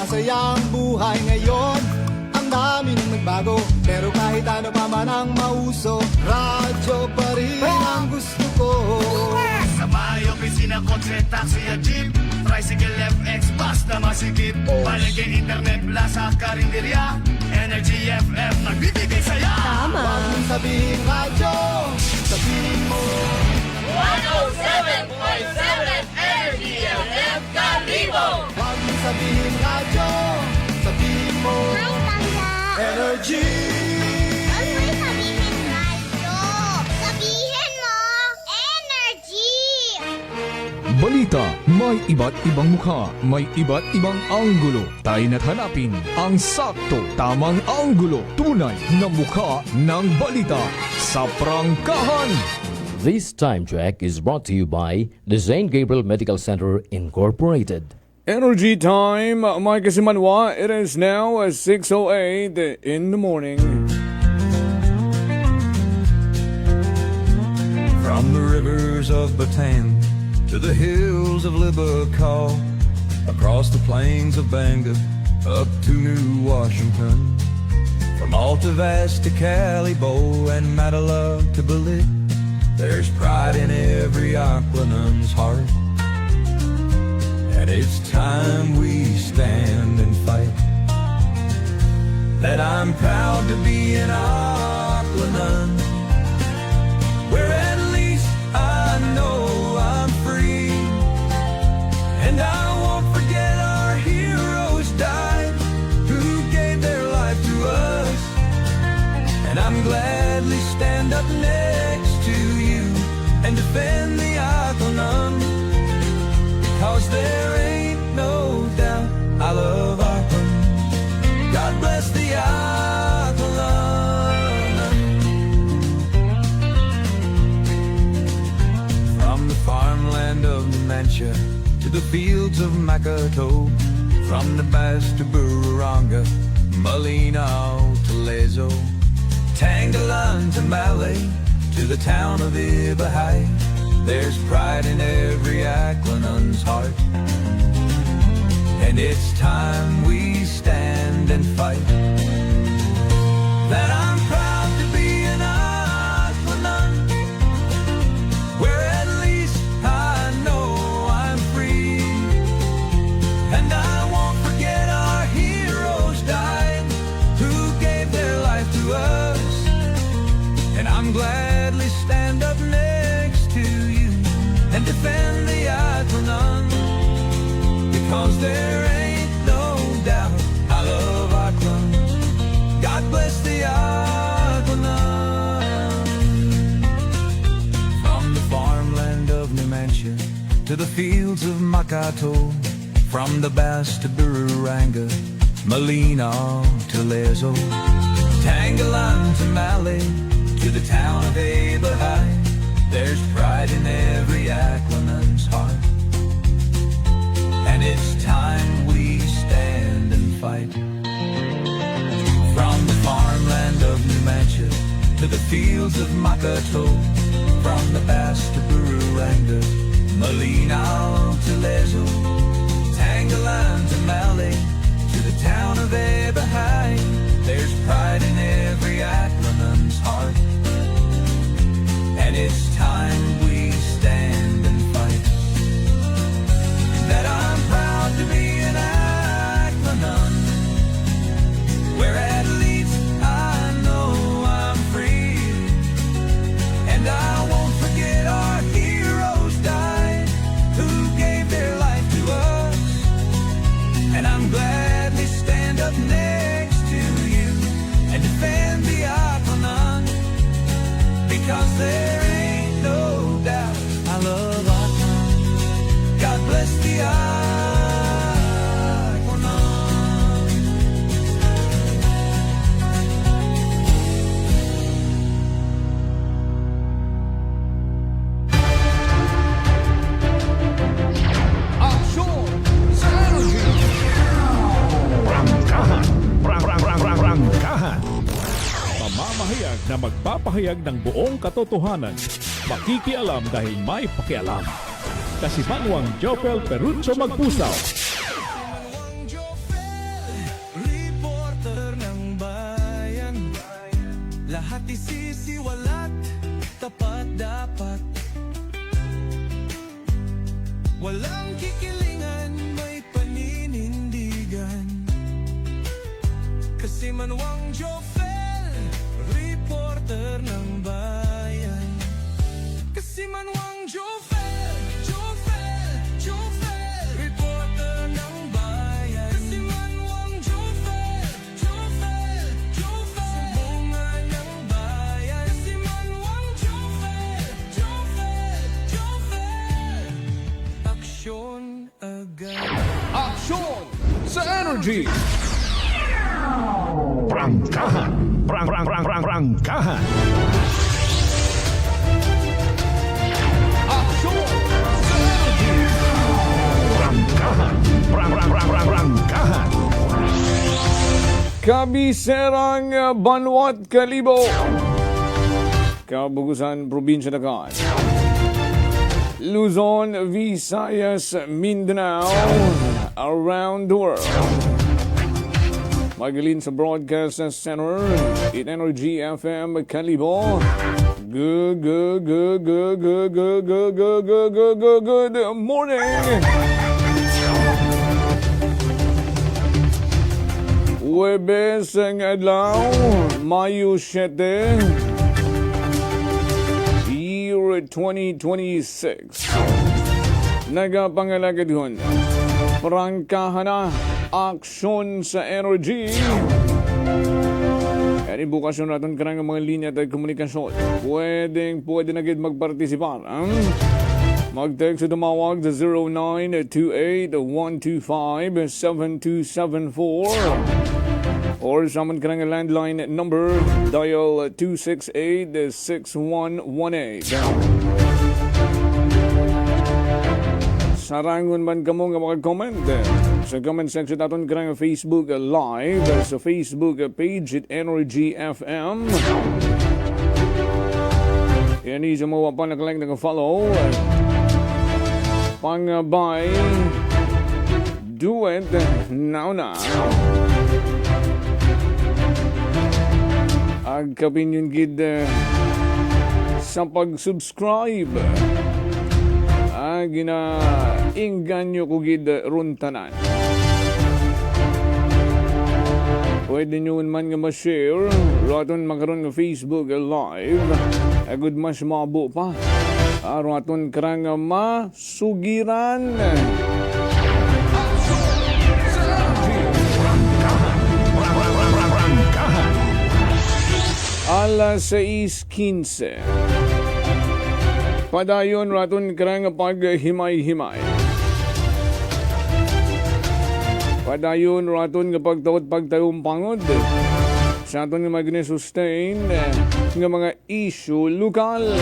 masayang buhay ngayon. Ang dami nang nagbago, pero kahit ano pa man ang mauso, radyo pa rin ang gusto ko. Sa bahay, opisina, kotse, taxi at jeep, tricycle, FX, bus na masikip, palengke, internet, plaza, karinderya, Energy FM, nagbibigay saya. Tama. Huwag mong sabihin radyo, sabihin mo 107.7 Energy FM Kalibo. Huwag mong sabihin radyo, sabihin mo Hi, Tangga. Energy. Huwag mo sabihin radyo. Sabihin mo, energy. Balita, may iba't ibang mukha, may iba't ibang anggulo. Tayo na't hanapin ang sakto, tamang anggulo, tunay na mukha ng balita sa prangkahan. This time check is brought to you by the St. Gabriel Medical Center Incorporated. Energy time, Mike Simanwa. It is now 6:08 in the morning. From the rivers of Bataan to the hills of Liverpool, across the plains of Bangor, up to New Washington, from Alta Vista to Calibo and Matala to Balit, there's pride in every Aquanun's heart. And it's time we stand and fight. That I'm proud to be an Aquanun, where at least I know I'm free. And I won't forget our heroes died, who gave their life to us. And I'm gladly stand up next to you and defend the Aquanun, because there ain't no doubt I love Aquanun. God bless the Aquanun. From the farmland of Numancia to the fields of Makato, from the Bass to Bururanga, Malinaw to Lezo, Tangalan to Malay, to the town of Ibahai, there's pride in every Aquanun's heart. And it's time we stand and fight. That I'm proud to be an Aquanun, where at least I know I'm free. And I won't forget our heroes died, who gave their life to us. And I'm gladly stand up next to you and defend the Aquanun, because there ain't no doubt I love Aquanun. God bless the Aquanun. From the farmland of Numancia to the fields of Makato, from the Bass to Bururanga, Malinaw to Lezo, Tangalan to Malay, to the town of Ibahai, there's pride in every Aquanun's heart. And it's time we stand and fight. From the farmland of Numancia to the fields of Makato, from the Bass to Bururanga, Malinaw to Lezo, Tangalan to Malay, to the town of Ibahai, there's pride in every Aquanun's heart. And it's time we stand and fight. That I'm proud to be an Aquanun, where at least I know I'm free. And I won't forget our heroes died, who gave their life to us. And I'm gladly stand up next to you and defend the Aquanun, because there ain't no doubt I love Aquanun. God bless the Aquanun. Aksyon sa Energy. Prangkahan. Pamamahayag na magpapahayag ng buong katotohanan. Makikialam dahil may pakialam. Kasimanwang Jopel Perucho Magpusaw. tapat dapat. Walang kikilingan, may paninindigan. Kasi Manwang Jofel, reporter ng bayan. Kasi Manwang Jofel, reporter ng bayan. Kasi Manwang Jofel, sumbungan ng bayan. Kasi Manwang Jofel, aksyon agad. Aksyon sa Energy! Prangkahan. Prangkahan. Aksyon sa Energy! Prangkahan. Kabiserang Banwat Kalibo, Kabugusan, Probinsya Dagat, Luzon, Visayas, Mindanao, around the world. Magaling sa Broadcast Center in Energy FM Kalibo. Good morning. Huwebes ang adlaw, Mayo 7, year 2026. Nagapangalagad yun. Prangkahan na, aksyon sa Energy. Yan bukas yun natin karang mga linya at komunikasyon. Pwede na gid magpartisipar. Mag-text o tumawag sa 0928-125-7274 or sa aman karang landline number, dial 268-6118. Sarangon man kamo nga mag-comment sa comment section natin karang Facebook Live sa Facebook page at Energy FM. Yan isa mo pa nakalike naka-follow. Pangabay, do it now na. Agkapin yun gid sa pag-subscribe. Ginainggan nyo ko gid runtanan. Pwede nyo man nga ma-share raton makaroon ng Facebook Live. Agud mas mabo pa. Raton karang masugiran. Alas 6:15. Padayon raton karang paghimay-himay. Padayon raton nga pagtawad pagtayong pangod. Sa aton nga mag-sustain nga mga issue lokal.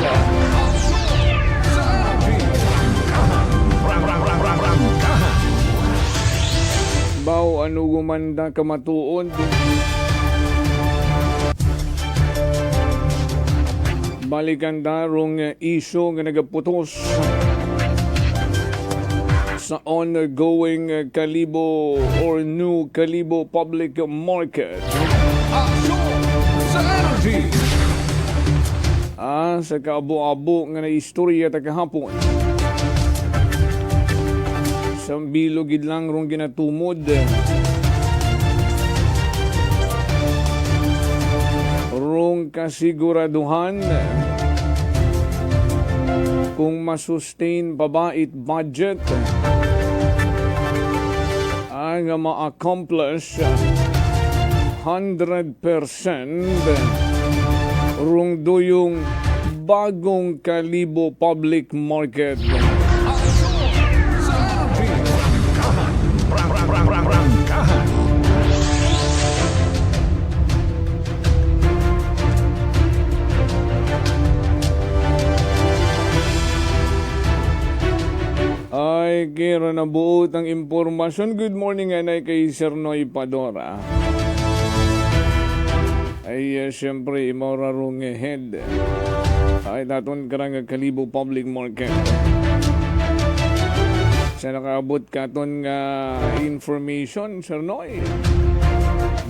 Baw ano gumanda kamatuod. Balikan darong issue nga nagaputos sa ongoing Kalibo or new Kalibo Public Market. Aksyon sa Energy! Sa kaabo-abo nga na istorya ta kahapon. Sa bilogid lang rong ginatumod. Rong kasiguraduhan kung masustain pa ba it budget ang ma-accomplish 100% rong doyong bagong Kalibo Public Market. Prangkahan. Ay, kira na buot ang impormasyon. Good morning, anay kay Sir Noy Padora. Ay, siyempre, imorarong head. Ay, naton karang Kalibo Public Market. Sa nakaabot katon nga information, Sir Noy.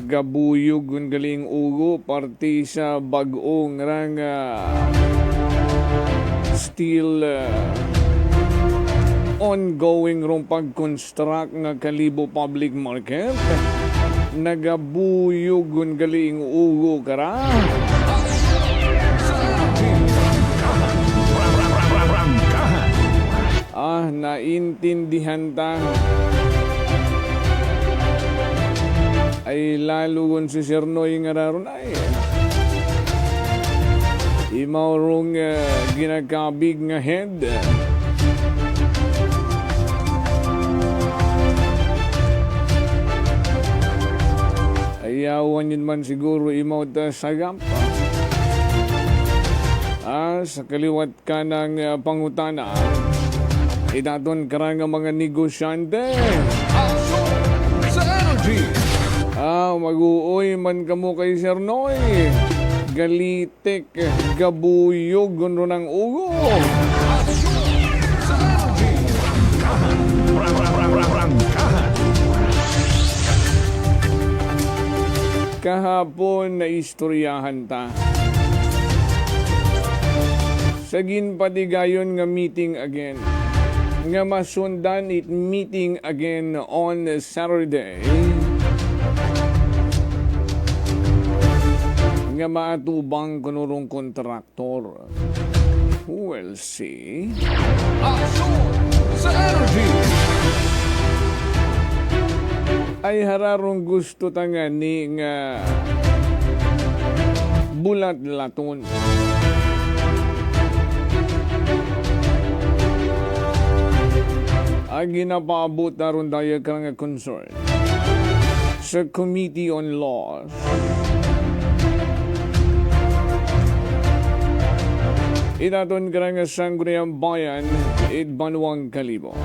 Gabuyog ang galing ugo, parti sa bagong rang still ongoing rong pag-construct nga Kalibo Public Market. Nagabuyog galing ugo kara. Naintindihan ta. Ay lalo gun si Sir Noy nga raron ay. Imaw rong ginagkabig nga head. Ayawan yun man siguro imaw ta sagap. Sa kaliwat ka ng pangutana. Idaton ka nga mga negosyante. Sa energy. Mag-uoy man kamo kay Sir Noy. Galitik, gabuyog, gundo ng ugo. Kahapon na istoryahan ta. Sagin patigayon nga meeting again. Nga masundan it meeting again on Saturday. Nga maatubang kunurong kontraktor. Who will see? Sa energy. Ay hararong gusto tanga ni nga bulat laton. Ay ginapaabot na ron tayo ka nga concern sa Committee on Laws. Itaton ka nga Sangguniang Bayan, Banwang Kalibo.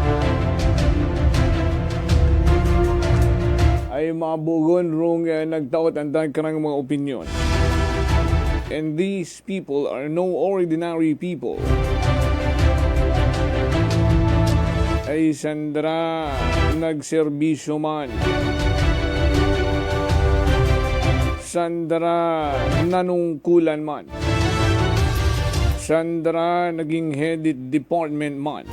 Ay mabugon rong nagtaot ang karang mga opinyon. And these people are no ordinary people. Ay sandra nagserbisyo man. Sandra nanungkulan man. Sandra naging headed department man.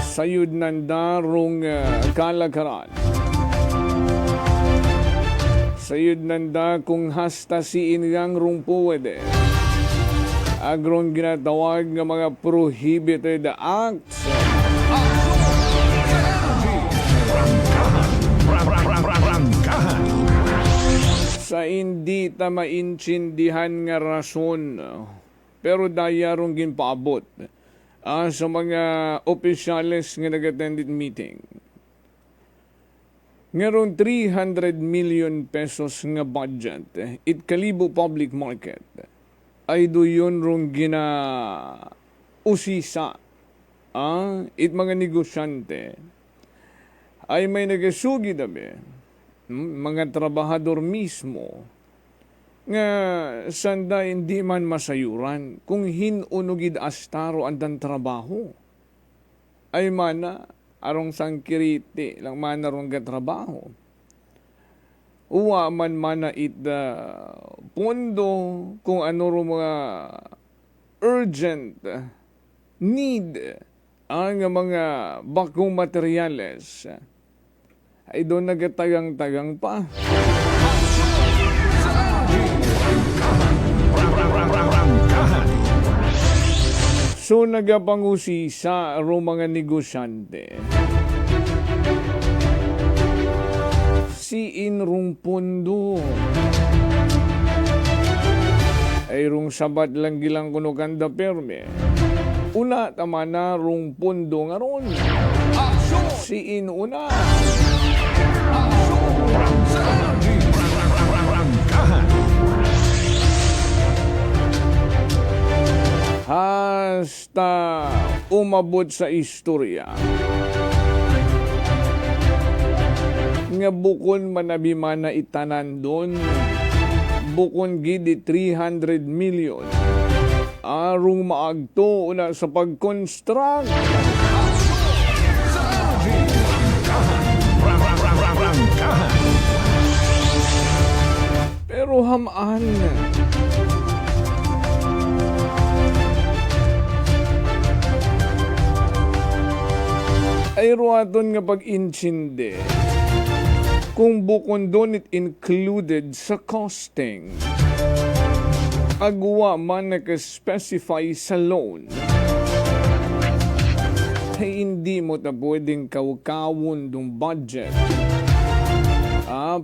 Sayud nanda rong kalakaran. Sayud nanda kung hasta siin gang rong puwede. Agrong ginatawag ng mga prohibited acts. Sa hindi ta maintindihan nga rason. Pero dayarong ginpaabot sa mga opisyales nga nag-attended meeting. Ngarong 300 million pesos nga budget, it Kalibo Public Market, ay doon rong gina usisa. It mga negosyante, ay may nagasugi dabi. Mga trabahador mismo nga sanda hindi man masayuran kung hinunugid astaro andan trabaho ay mana arong sangkiriti lang mana rong gatrabaho uwa man mana ita pondo kung ano ro mga urgent need ang mga bakong materyales ay doon nagatagang-tagang pa. So nagapangusi sa mga negosyante. Si inrong pondo. Ay rong sabat lang gilang kuno kanda perme. Una tama na rong pondo nga ron. Si inuna. Hasta umabot sa istorya nga bukon manabimana itanan doon bukon gidi 300 million arong maagto una sa pag-construct. Pero hamaan ay ruaton nga pag-intindi. Kung bukon doon it included sa costing, agwa man nakaspecify sa loan, ay hindi mo ta pwedeng kawkawon dong budget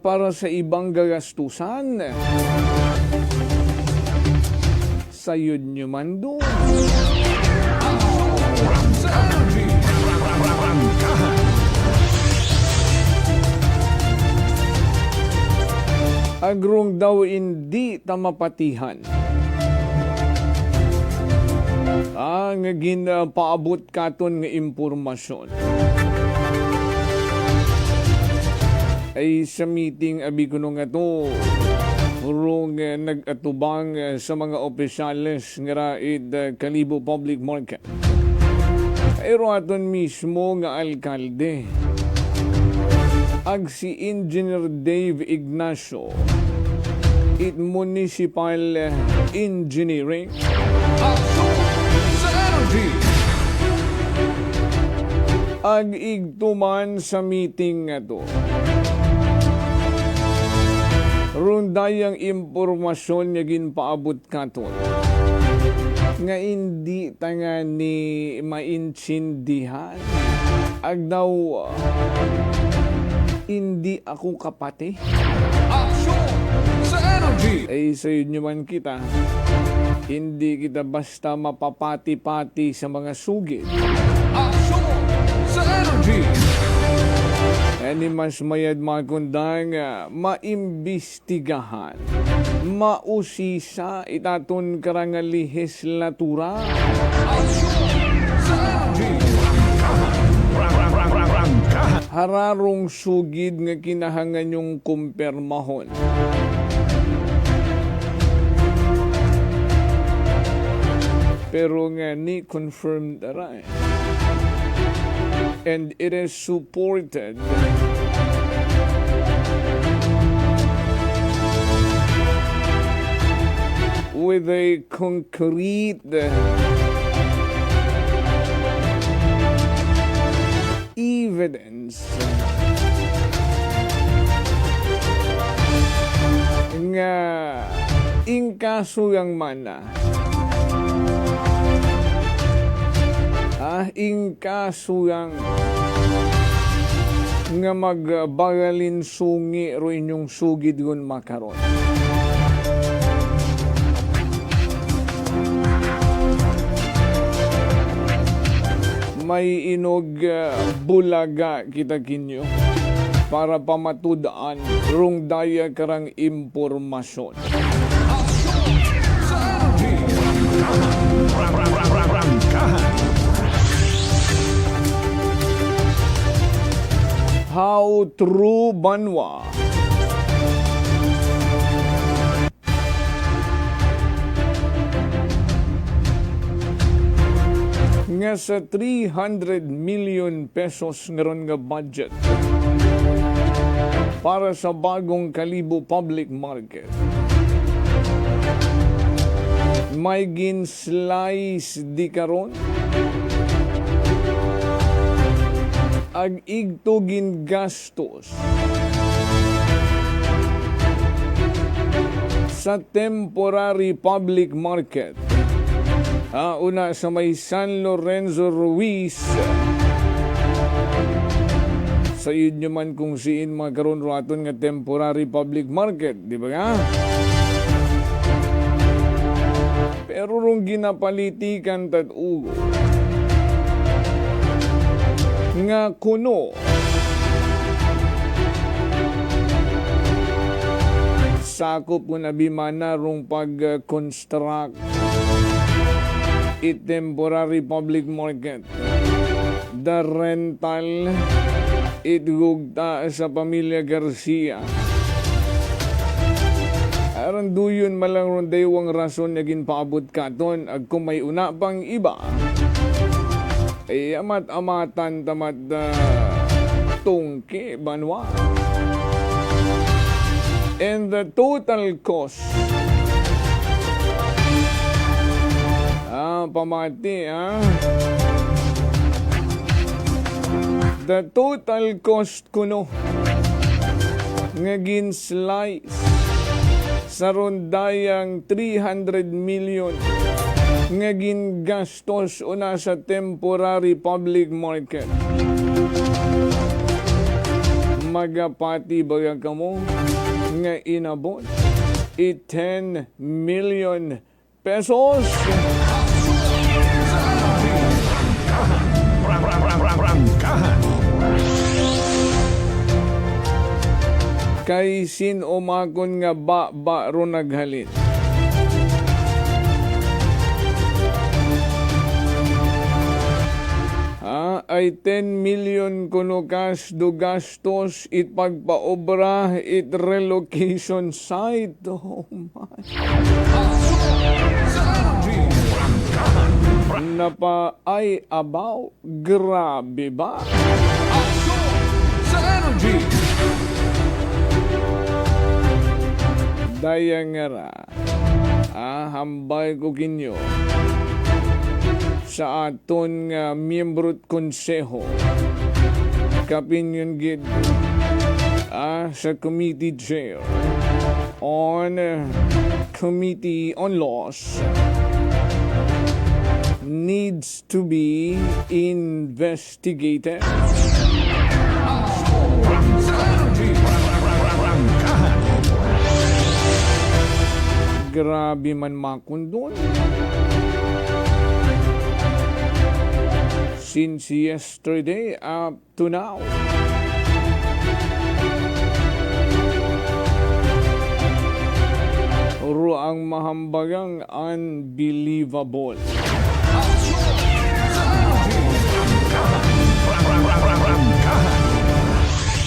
para sa ibang gagastusan. Sayod nyo man doon. Agrong daw hindi tamapatihan. Nga ginapaabot katon nga impormasyon. Ay sa meeting abi ko nga to, rong nag-atubang sa mga opisyales nga raid Kalibo Public Market. Ay aton mismo nga alkalde. Ag si Engineer Dave Ignacio, it Municipal Engineering. Ag igtuman sa meeting nga to. Rundayang impormasyon nga ginpaabot katon nga hindi tanga ni maintindihan. Ag daw hindi ako kapati. Action sa energy! Ay sa'yo nyo man kita, hindi kita basta mapapati-pati sa mga sugid. Action sa energy! Ani mas mayad makundang maimbestigahan, mausisa itaton karang lehislatura. Action sa energy! Hararong sugid nga kinahangan yung kumpirmahon. Pero nga ni confirmed aray. And it is supported with a concrete evidence nga ingkaso yang mana ingkaso yang nga magbagalin sungi ro inyong sugid gun makaron. May inog bulaga kita kinyo para pamatudaan rong daya karang impormasyon. How true banwa? Nga sa 300 million pesos ngaron nga budget para sa bagong Kalibo Public Market, may gin-slice di karon ag igtugin gastos sa temporary public market. Una sa may San Lorenzo Ruiz. Sa yun nyo man kung siin mga karon raton nga temporary public market, di ba nga? Pero rong ginapalitikan tat-ugo nga kuno sakop mo na bimana rong pag-construct temporary public market, the rental itgugta sa pamilya Garcia. Aron duyon malang rondaywang rason na ginpaabot katon ag kung may una pang iba ay amat-amatan tamad tungki banwa. And the total cost pamati The total cost kuno nga ginslice sa rondayang 300 million nga gingastos una sa temporary public market. Magapati ba ka mo nga inabot 10 million pesos? Kay sin umakon nga ba ro naghalin. Ay 10 million kuno cash do gastos it pagpaobra it relocation site. Oh my. Napa ay abaw. Grabe ba? Daya nga ra, hambay ko kinyo sa aton nga miyembro't konseho kapinyon gid sa committee chair on committee on laws needs to be investigated. Grabe man makundon. Since yesterday up to now. Uro ang mahambagang unbelievable.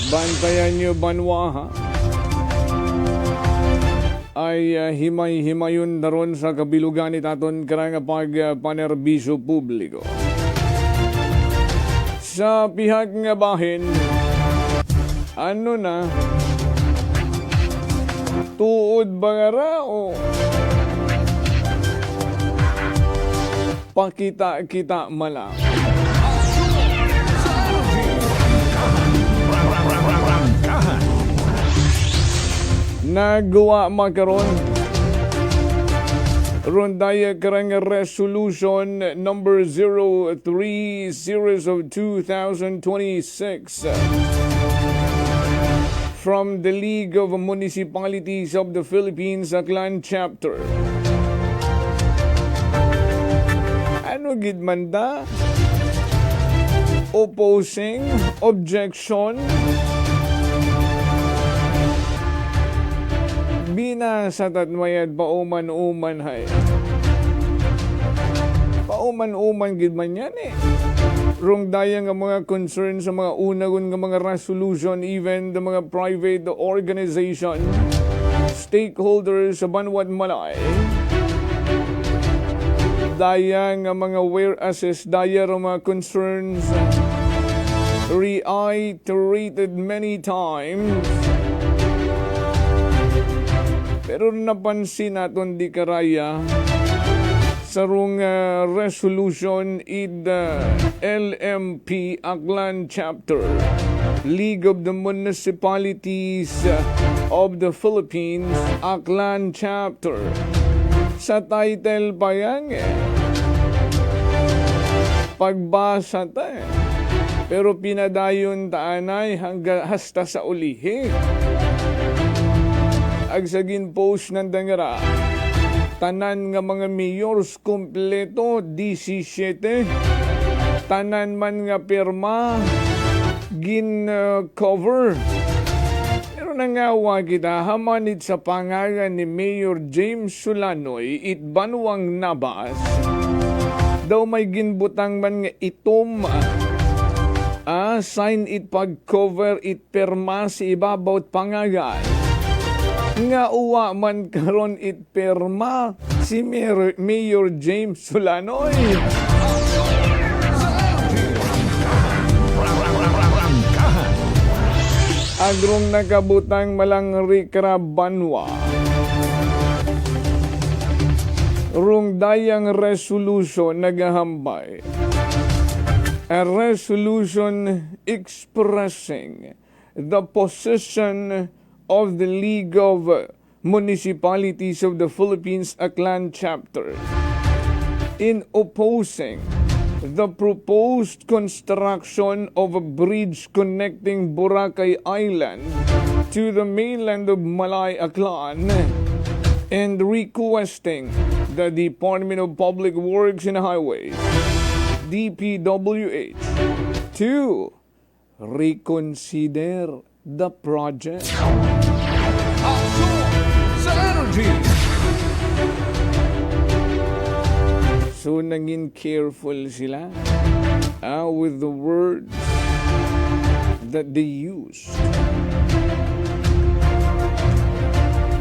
Bantayan nyo banwa ha? Ay himay-himayon na ron sa kabilugan ni taton karang panerbisyo publiko. Sa pihak nga bahin, ano na, tuod ba nga ra o pakita-kita malang? Nagawa makaron rondaya karang resolution number 03 series of 2026 from the League of Municipalities of the Philippines Aklan chapter. Ano gid man da? Opposing, objection, binasa tatmayad pauman-uman hay. Pauman-uman gid man yan eh. Rong daya nga mga concern sa mga unagon nga mga resolution, even the mga private organization, stakeholders sa Banwad Malay. Daya nga mga whereases, daya ra mga concerns reiterated many times. Pero napansin naton di karaya sarong resolution id LMP Aklan chapter, League of the Municipalities of the Philippines Aklan chapter. Sa title pa yan pagbasa ta pero pinadayon taanay hanggang hasta sa ulihi. Agsagin post ng dangara, tanan nga mga mayors kompleto 17, tanan man nga pirma gin cover. Pero nangawa kita hamanit sa pangalan ni Mayor James Sulanoy it Banwang Nabas daw may ginbutang man nga itom sign it pag-cover it perma si ibabaw pangalan nga uwa man karon it perma si Mayor James Sulanoy. Agrong nakabutang malang Rikra Banwa. Rung dayang resolution nagahambay. a resolution expressing the position of the League of Municipalities of the Philippines Aklan chapter in opposing the proposed construction of a bridge connecting Boracay Island to the mainland of Malay Aklan and requesting the Department of Public Works and Highways, DPWH, to reconsider the project. Aksyon sa energy. So, naging careful sila with the words that they used.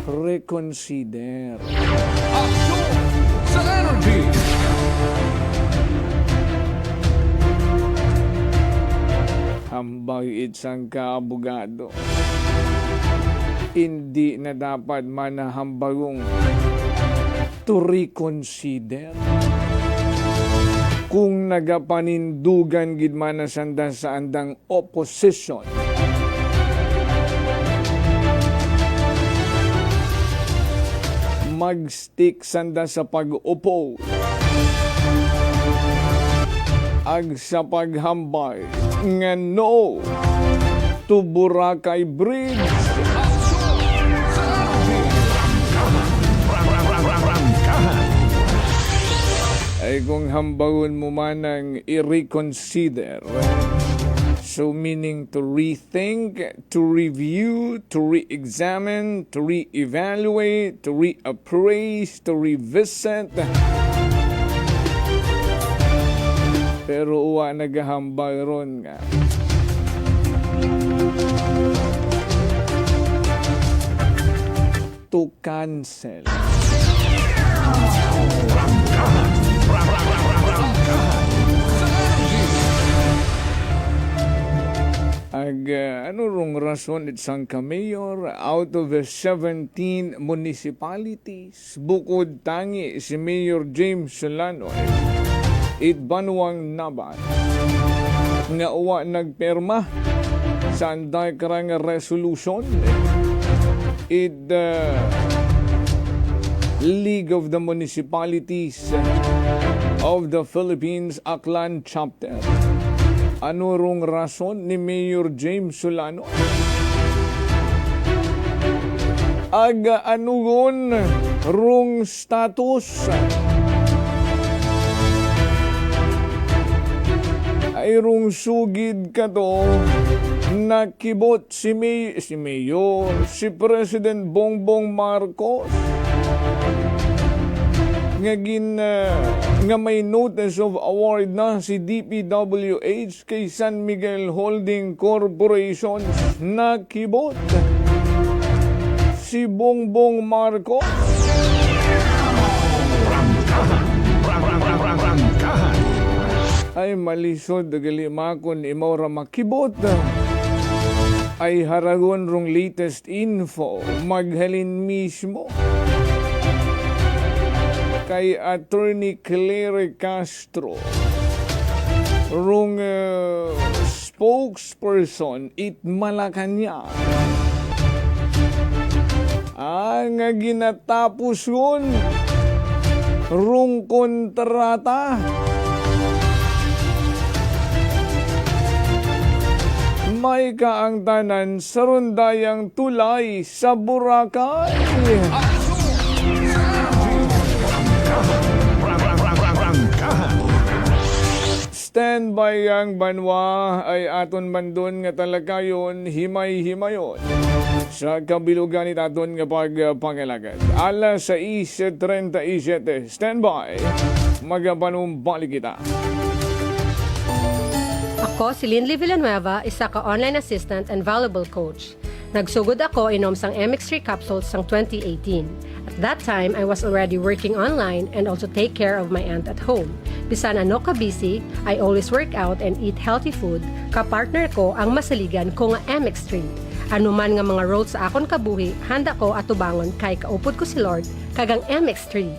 Reconsider. Aksyon sa energy. Hambay itsang kaabogado. Hindi na dapat manahambagong to reconsider. Kung nagapanindugan gid man na sanda sa andang opposition, mag-stick sanda sa pag-oppose ag sa paghambay nga no to Boracay Bridge. Ay kung hambagon mo man ang i-reconsider, so meaning to rethink, to review, to re-examine, to re-evaluate, to reappraise, to revisit. Pero uwa nagahambal ron nga. To cancel. Ano rong rason itsang ka-mayor out of the 17 municipalities bukod tangi si Mayor James Solano Banwang Nabat nga uwa nagperma sa anday karang resolution League of the Municipalities of the Philippines Aklan chapter. Ano rong rason ni Mayor James Solano? Anugon rong status ay rong sugid ka to nakibot si Mayor, si President Bongbong Marcos nga may notice of award na si DPWH kay San Miguel Holding Corporation nakibot si Bongbong Marcos. Ay malisod dagalimakon imaw ra makibot ay haragon rong latest info maghalin mismo kay Attorney Claire Castro rong spokesperson it Malacanang nga ginatapos yun rong kontrata may kaang tanan sa rundayang tulay sa Boracay. Stand by ang banwa ay aton mandon nga talakayon himay-himayon sa kabilugan ni aton nga pagpangilagad. Alas 6:37. Stand by. Magapanumbalik kita. Ako si Linley Villanueva, isa ka online assistant and valuable coach. Nagsugod ako inom sang MX3 capsules sang 2018. At that time, I was already working online and also take care of my aunt at home. Bisan ano ka busy, I always work out and eat healthy food. Kapartner ko ang masaligan ko nga MX3. Ano man nga mga roles sa akon kabuhi, handa ko atubangon kay kaupod ko si Lord kagang MX3.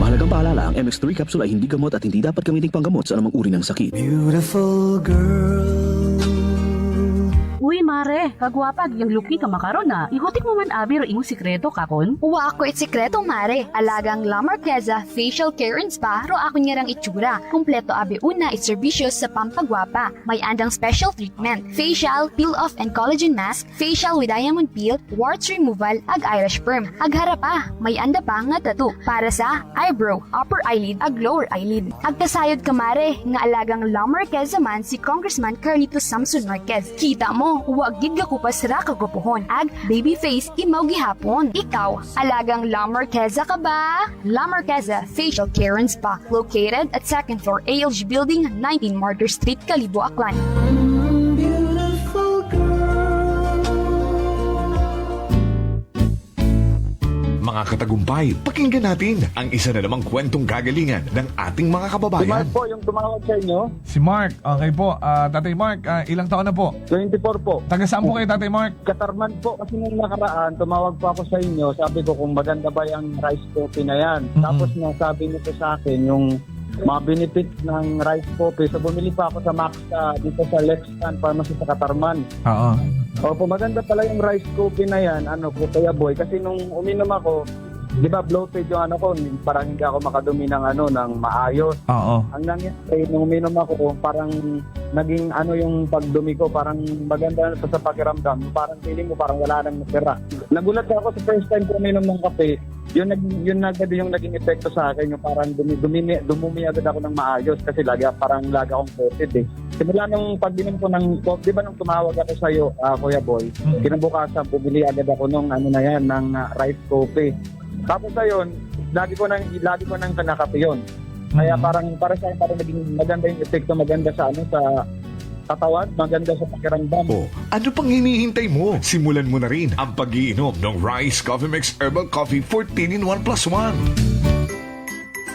Mahalagang paalala, ang MX3 capsule ay hindi gamot at hindi dapat gamitin panggamot sa anumang uri ng sakit. Beautiful girl. Uy, mare, kagwapag, yung luki ka makaron na. Ihutik mo man abi ro imong sikreto kakon. Uwa ako sikreto, mare. Alagang La Marqueza Facial Care and Spa ro ako niyarang itsura. Kumpleto abi una iserbisyo sa pampagwapa. May andang special treatment, facial, peel-off and collagen mask, facial with diamond peel, warts removal, ag Irish perm. Ag harapa, may anda pa nga tattoo para sa eyebrow, upper eyelid, ag lower eyelid. Ag kasayod ka, mare, nga alagang La Marqueza man si Congressman Carlito Samson Marquez. Kita mo, huwag gid ka kupas ra kagupuhon. Ag baby face imaw gihapon. Ikaw, alagang La Marqueza ka ba? La Marqueza Facial Care and Spa, located at 2nd floor ALG Building, 19 Martyr Street, Kalibo, Aklan. Mga katagumpay, pakinggan natin ang isa na namang kwentong kagalingan ng ating mga kababayan. Si Mark po yung tumawag sa inyo. Si Mark, okay po. Tatay Mark, ilang taon na po? 24 po. Taga saan po kayo, Tatay Mark? Katarman po kasi nung nakaraan, tumawag po ako sa inyo. Sabi ko kung maganda ba yung rice coffee na yan. Tapos nasabi niyo po sa akin yung mga benefits ng rice coffee. So bumili pa ako sa Max dito sa Lexan Pharmacy sa Katarman. Oo. Opo, maganda pala yung rice coffee na yan, Kuya Boy. Kasi nung uminom ako, di ba bloated yung ko, parang hindi ako makadumi ng maayos. Oo. Ang nangyari, nung uminom ako, parang naging yung pagdumi ko, parang maganda na sa pakiramdam. Parang feeling mo, parang wala nang natira. Nagulat ako sa first time ko uminom ng kape, yun agad yung naging epekto sa akin, yung parang dumumi agad ako ng maayos kasi lagi akong coated eh. Simula nung pag-inom ko ng coffee, di ba nung tumawag ako sa iyo, Kuya Boy, kinabukasan, bumili agad ako ng rice coffee. Tapos ayun, lagi ko nang kanakape yun. Kaya para sa akin, parang naging maganda yung epekto, maganda sa katawan, maganda sa pakiramdam. Ano pang hinihintay mo? Simulan mo na rin ang pag-iinom ng Rice Coffee Mix Herbal Coffee 14-in-1+1.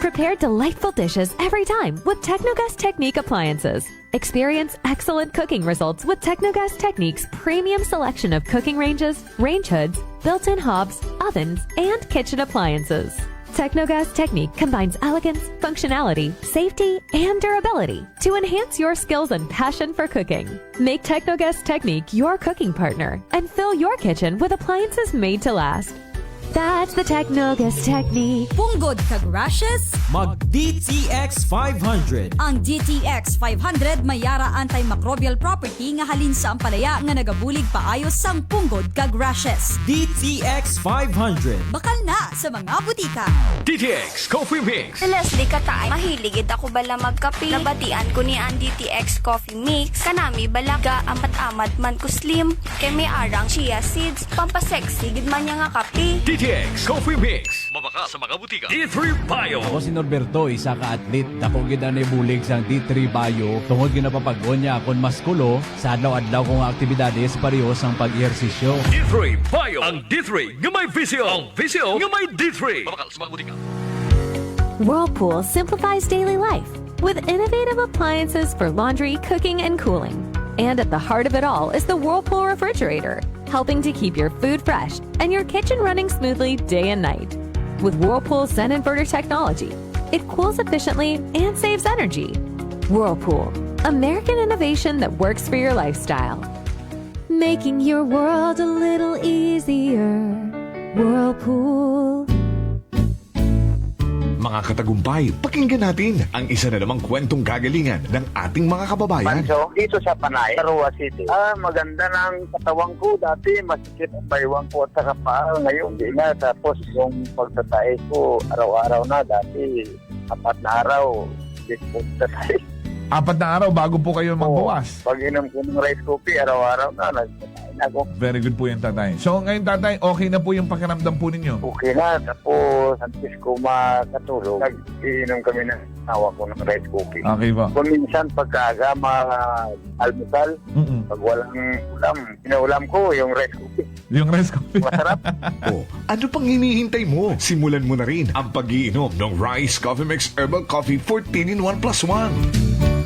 Prepare delightful dishes every time with Technogas Technique appliances. Experience excellent cooking results with Technogas Technique's premium selection of cooking ranges, range hoods, built-in hobs, ovens, and kitchen appliances. Technogas Technique combines elegance, functionality, safety, and durability to enhance your skills and passion for cooking. Make Technogas Technique your cooking partner and fill your kitchen with appliances made to last. That's the Technogas Technique. Punggod kag rashes? Mag DTX 500. Ang DTX 500 may yara antimicrobial property nga halin sa ampalaya nga nagabulig paayos sang punggod kag rashes. DTX 500. Bakal na sa mga butika. DTX Coffee Mix. Si Leslie Katay, mahiligid ako bala magkape. Nabatian ko ni ang DTX Coffee Mix. Kanami bala ga amat-amat man ko slim. Kay may arang chia seeds. Pampasexy gid man niya nga kape. DTX Coffee Mix. Mabaka sa mga butika. D3 Bio. Ako si Norberto, isa ka atlet. Dako gid na bulig sang D3 Bio. Tungod ginapapag-on niya akon maskulo sa adlaw-adlaw kong aktibidades pareho sang pag-ehersisyo. D3 Bio. Ang D3 nga may visyo. Ang visyo nga may D3. Mabaka sa mga butika. Whirlpool simplifies daily life with innovative appliances for laundry, cooking, and cooling. And at the heart of it all is the Whirlpool refrigerator, helping to keep your food fresh and your kitchen running smoothly day and night. With Whirlpool Zen Inverter technology, it cools efficiently and saves energy. Whirlpool, American innovation that works for your lifestyle. Making your world a little easier. Whirlpool. Mga katagumpay, pakinggan natin ang isa na namang kwentong kagalingan ng ating mga kababayan. Manso, dito sa Panay, Arua City. Maganda ng katawan ko. Dati masikip ang baywang ko at saka paa. Ngayon, di nga. Tapos yung pagtatae ko, araw-araw na. Dati, 4 na araw, di po tatay. 4 na araw bago po kayo magbawas. Pag inom ko ng rice coffee, araw-araw na. Nagtatae na ako. Very good po yung tatay. So ngayon tatay, okay na po yung pakiramdam po ninyo? Okay na. Tapos, antes ko makatulog, nag-iinom kami ng awa ko ng rice coffee. Okay ba? Kung minsan, pagkaaga, almusal, pag walang ulam, pinaulam ko yung rice coffee. Yung rice coffee. Masarap. Ano pang hinihintay mo? Simulan mo na rin ang pag-iinom ng Rice Coffee Mix Herbal Coffee 14-in-1+1.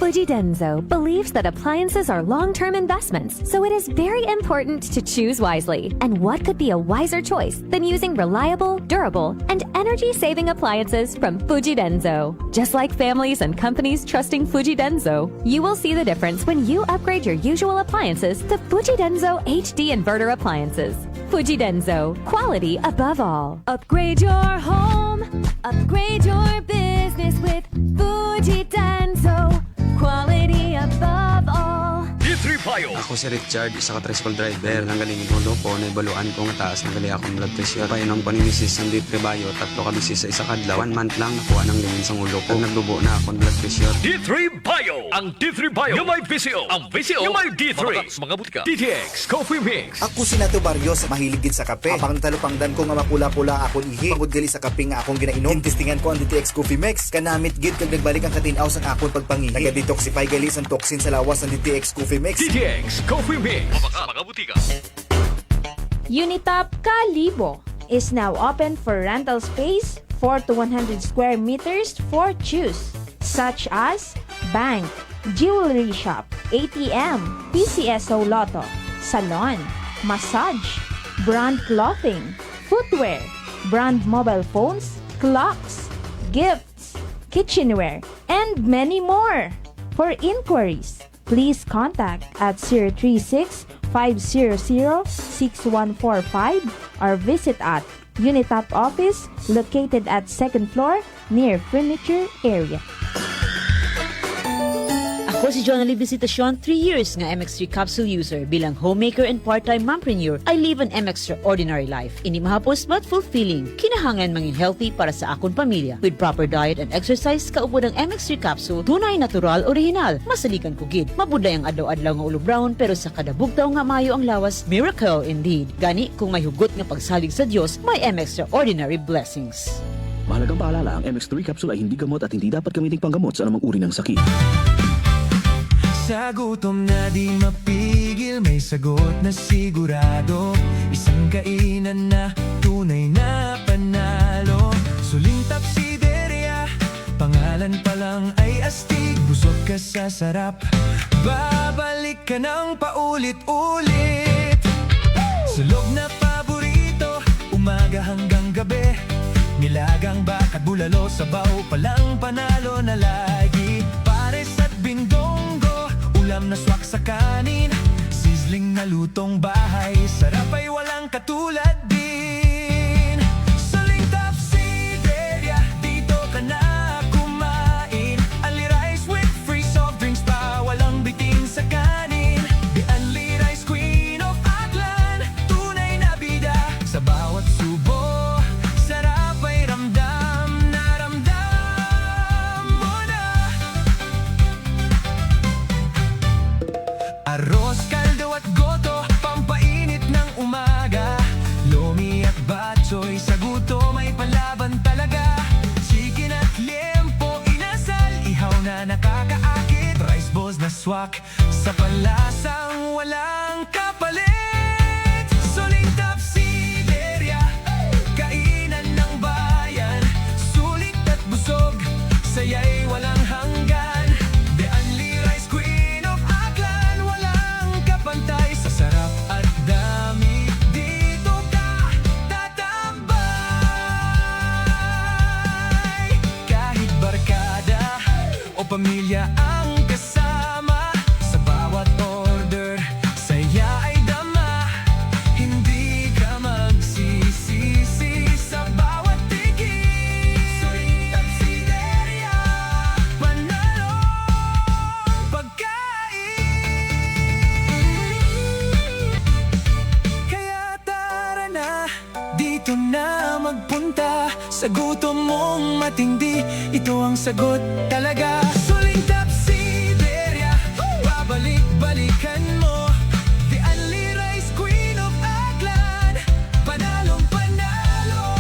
For Fuji Denso believes that appliances are long-term investments, so it is very important to choose wisely. And what could be a wiser choice than using reliable, durable, and energy-saving appliances from Fuji Denso? Just like families and companies trusting Fuji Denso, you will see the difference when you upgrade your usual appliances to Fuji Denso HD inverter appliances. Fuji Denso, quality above all. Upgrade your home, upgrade your business with Fuji Denso, quality above all. D3 Bio. Ako si Richard, isa ka tricycle driver. Nanggaling inulo ko, naibaluan ko nga taas, nanggaling akong blood pressure. Painom ko ni Mrs. ng D3 Bio, 3 ka bisis sa isa kadlaw. 1 month lang, nakuha ng lingin sa ulo ko. Nagdubo na akong blood pressure. D3 Bio. Ang D3 Bio yung may VCO. Ang VCO yung may D3. Mga butika. DTX Coffee Mix. Ako si Nato Barrios, mahilig gid sa kape. Apang natalupangdan ko nga mapula-pula akong ihi. Pagod gali sa kape nga akong ginainom. Tintistingan ko ang DTX Coffee Mix. Kanamit gid kag nagbalik ang katinaw sang akong pagpangihi. Naga-detoxify gali sang toxin sa lawas ng DTX Coffee Mix. DTX Coffee Mix. Mga butika. Unitop Kalibo is now open for rental space 4 to 100 square meters for choose, such as bank, jewelry shop, ATM, PCSO Lotto, salon, massage, brand clothing, footwear, brand mobile phones, clocks, gifts, kitchenware, and many more. For inquiries, please contact at 036-500-6145 or visit at Unitop office located at 2nd floor near furniture area. Ako si Jonali Visitacion, 3 years nga MX3 capsule user. Bilang homemaker and part-time mompreneur, I live an extraordinary life. Ini mahapos but fulfilling. Kinahangan mangin healthy para sa akong pamilya. With proper diet and exercise, kaubo ng MX3 capsule, tunay, natural, original. Masalikan ko gid. Mabuday ang adlaw-adlaw nga ulo brown, pero sa kada bugtaw nga mayo ang lawas, miracle indeed. Gani, kung may hugot nga pagsalig sa Dios, may extraordinary blessings. Mahalagang paalala, ang MX3 capsule ay hindi gamot at hindi dapat gamiting panggamot sa anumang uri ng sakit. Sa gutom na di mapigil, may sagot na sigurado. Isang kainan na tunay na panalo. Suling Tapsideria, pangalan pa lang ay astig. Busog ka sa sarap, babalik ka ng paulit-ulit. Sulog na paborito, umaga hanggang gabi. Nilagang bakat bulalo, sabaw palang panalo na lagi. Pares at bindonggo, ulam na swak sa kanin, sizzling na lutong bahay, sarap ay walang katulad din. Suling Tapsideria, dito ka na kumain. Only rice with free soft drinks pa, walang bitin sa kanin. The only rice queen of Aklan, tunay na bida. Sa bawat subo, sarap ay ramdam na ramdam mo na. Arroz, kaldo at goto, pampainit ng umaga. Lomi at batchoy, sa gutom ay palaban talaga. Chicken at liempo, inasal, ihaw na nakakaakit. Rice balls na swak, sa palasang walang kapalit. Suling Tapsideria, kainan ng bayan. Sulit at busog, saya'y walang hanggan. The only rice queen of Aklan, walang kapantay. Sa sarap at dami, dito ka tatambay. Kahit barkada o pamilya ang kasama, sa bawat order, saya ay dama. Hindi ka magsisisi sa bawat tikim. Suling Tapsideria, panalo pagkain. Kaya tara na, dito na magpunta. Sa gutom mong matindi, ito ang sagot talaga. Suling Tapsideria, babalik-balikan mo. The only rice queen of Aklan, panalong panalo.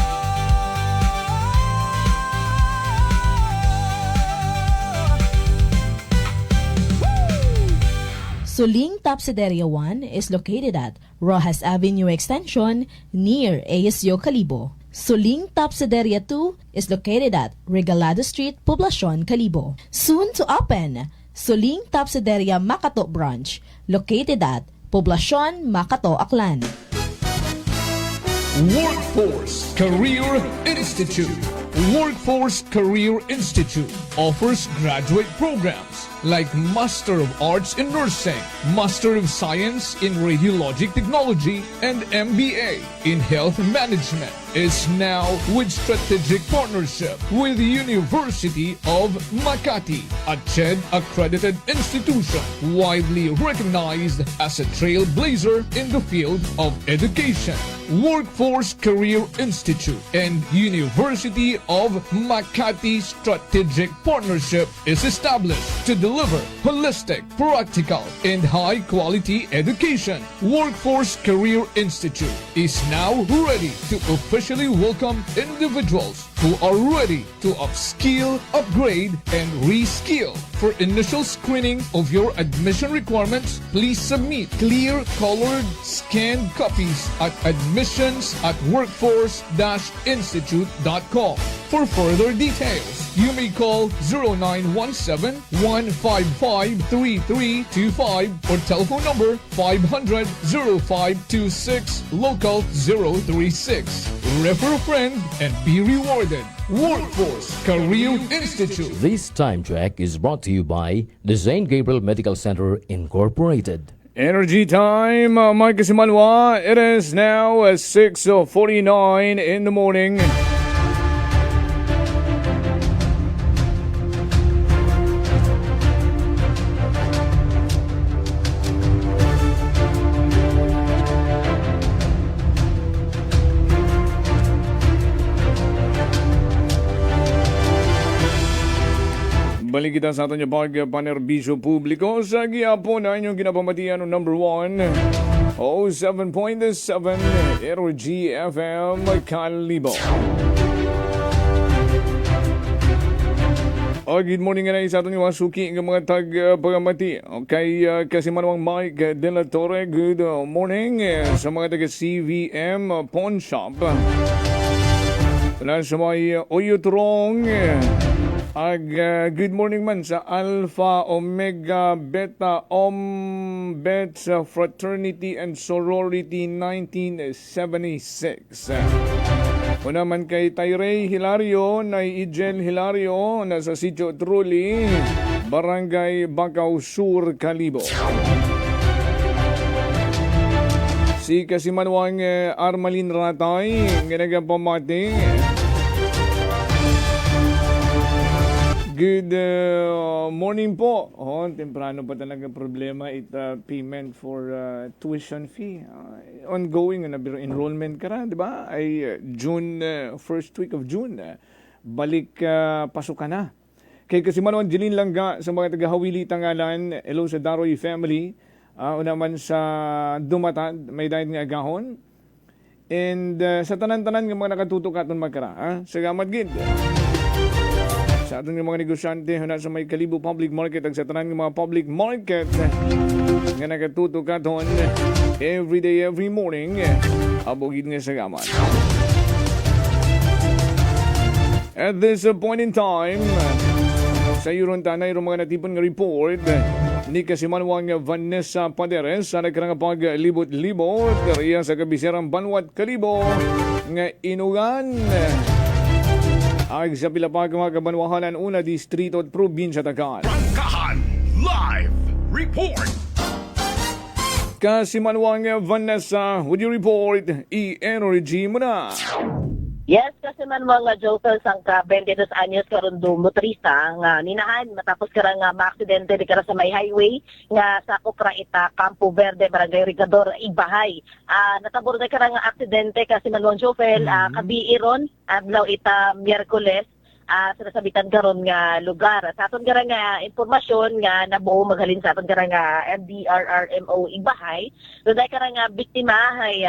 Suling Tapsideria 1 is located at Rojas Avenue Extension near ASU Kalibo. Suling Tapsideria 2 is located at Regalado Street, Poblacion, Kalibo. Soon to open, Suling Tapsederia Makato Branch, located at Poblacion, Makato, Aklan. Workforce Career Institute. Workforce Career Institute offers graduate programs like Master of Arts in Nursing, Master of Science in Radiologic Technology, and MBA in Health Management. Is now with strategic partnership with the University of Makati, a CHED accredited institution widely recognized as a trailblazer in the field of education. Workforce Career Institute and University of Makati strategic partnership is established to deliver holistic, practical, and high-quality education. Workforce Career Institute is now ready to officially welcome individuals who are ready to upskill, upgrade, and reskill. For initial screening of your admission requirements, please submit clear colored scanned copies at admissions@workforce-institute.com. For further details, you may call 0917-155-3325 or telephone number 500-0526 local 036. Refer a friend and be rewarded. Workforce Career Institute. This time check is brought to you by the St. Gabriel Medical Center Incorporated. Energy time, Mike Simanwa. It is now 6:49 in the morning. Balik kita sa ating panerbisyo publiko sa gihapon na inyong ginapamatian ng number 1 07.7 Energy FM Kalibo. Good morning nga na sa ating mga suki ng mga tag-pagamati. Okay, kasi manawang Mike De La Torre, good morning sa mga taga-CVM Pawn Shop. Sa may Oyotrong. Good morning man sa Alpha Omega Beta Bets Fraternity and Sorority 1976. Una man kay Tyrey Hilario, na Ijel Hilario, nasa Sitio Truli, Barangay Bacau Sur, Kalibo. Si Kasimanwang Armalin Ratay, ginagapamati. Good morning po. Temprano pa talaga problema payment for tuition fee. Ongoing na enrollment ka na, di ba? Ay June, first week of June. Balik pasok ka na. Kay kasi man Angeline Langga sa mga taga-Hawili Tangalan, hello sa Daroy family. Una man sa Dumatad, may dahil nga agahon. And sa tanan-tanan ng mga nakatutok aton magkara. Salamat gid. Sa ating mga negosyante na sa may Kalibo Public Market at sa tanan ng mga public market nga nakatutok aton every day, every morning. Abogid nga sa gaman. At this point in time, sa iyon tanay mga natipon nga report ni Kasimanwang Vanessa Paderes sa nagkarang paglibot-libot kariya sa kabiserang Banwat Kalibo nga inugan ay sa pilapag mga kabanwahanan una distrito at probinsya Tagal. Rangkahan Live Report. Kasimanwang Vanessa, would you report i-energy mo na? Yes, kasi man mga Josel sang ka 22 anyos karon do motorista nga ninahan matapos karang maaksidente di kara sa may highway nga sa Okra ita Campo Verde Barangay Rigador Ibahay. Natabor na karang aksidente kasi man Josel kabiiron adlaw ita Miyerkules sinasabitan karon nga lugar. Sa aton karang impormasyon nga nabuo maghalin sa aton karang MDRRMO Ibahay. So dahil karang biktima ay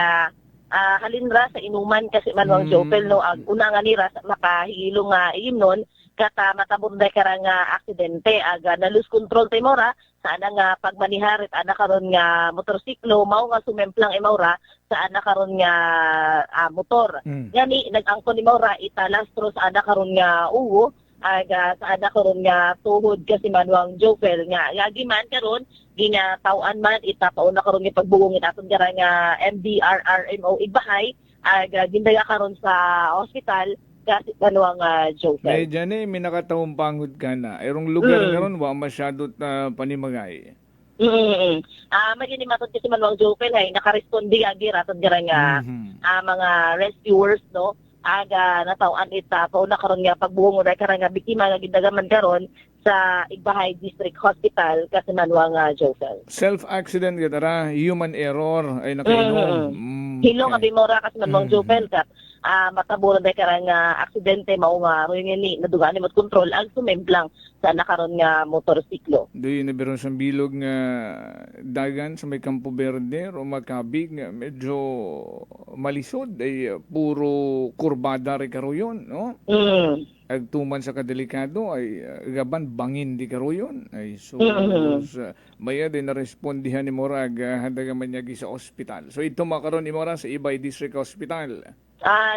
halinra sa inuman kasi manwang Jopel no una nga nira makahilo nga imnon kata matabunday karang aksidente aga na lose control timora sa ana nga pagmaniharit ana karon nga motorsiklo mao nga sumemplang imawra sa ana karon nga motor. Gani nag-angkon ni Maura italastro sa ana karon nga uwo aga sa anak karon nga tuhod kasi manuang Jofel nga lagi man karon ginatawaan man itapauna karon nga pagbugong aton gara nga MDRRMO Igbahay aga gindaga karon sa ospital kasi manuang Jofel. May dyan may nakatawang pangod ka na. Erong lugar karon wa masyado panimagay. Magini matod kasi manuang Jofel hay nakarespondi agi raton gara nga mga rescuers no aga natawaan ita pauna karon nga pagbungo dahil karon nga biktima nga gidagaman karon sa Igbahay District Hospital kasi manuang Jofel. Self-accident gitara, human error ay nakainom. Hilo nga bimora kasi manuang Jofel ka matabura dahil karon nga aksidente mao nga ni nadugaan ni mat control ang sumemplang sa nakaron nga motorsiklo. Doy na biron sa bilog nga dagan sa may Campo Verde o Macabig nga medyo malisod ay puro kurbada rin karo yun, no? Agtuman sa kadelikado ay gaban bangin di karo yun. Ay so maya din na respondihan ni Morag handa man niya sa ospital. So ito makaron ni Morag sa Ibay District Hospital.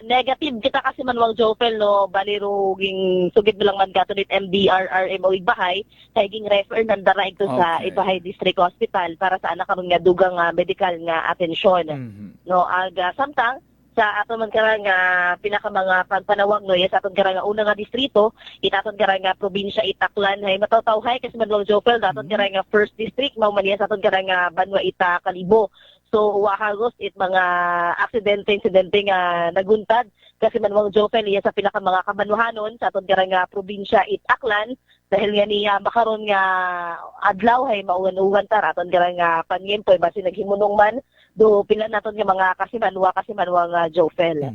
Negative kita kasi manuang Jofel no baliruging sugid bilang man gato nit MDRRMO Igbahay kay ging refer nandara ito sa Ibbahay District Hospital para sa anak karon nga dugang medical nga atensyon. No aga samtang sa aton man karang pinaka mga pagpanawag no sa aton karang una nga distrito itaton karang probinsya Itaklan hay matawtawhay kasi manuang Jofel daton karang first district mao man sa aton karang Banwa Ita Kalibo. So wahagos it mga insidente nga naguntad kasi manuang Jofel iya sa pinaka mga kabanuhanon sa aton karang probinsya Itaklan dahil nga niya makaron nga adlaw hay maugan-ugan tar aton karang panyempoy basi naghimunong man do pila naton nga mga kasimanwa nga Jofel.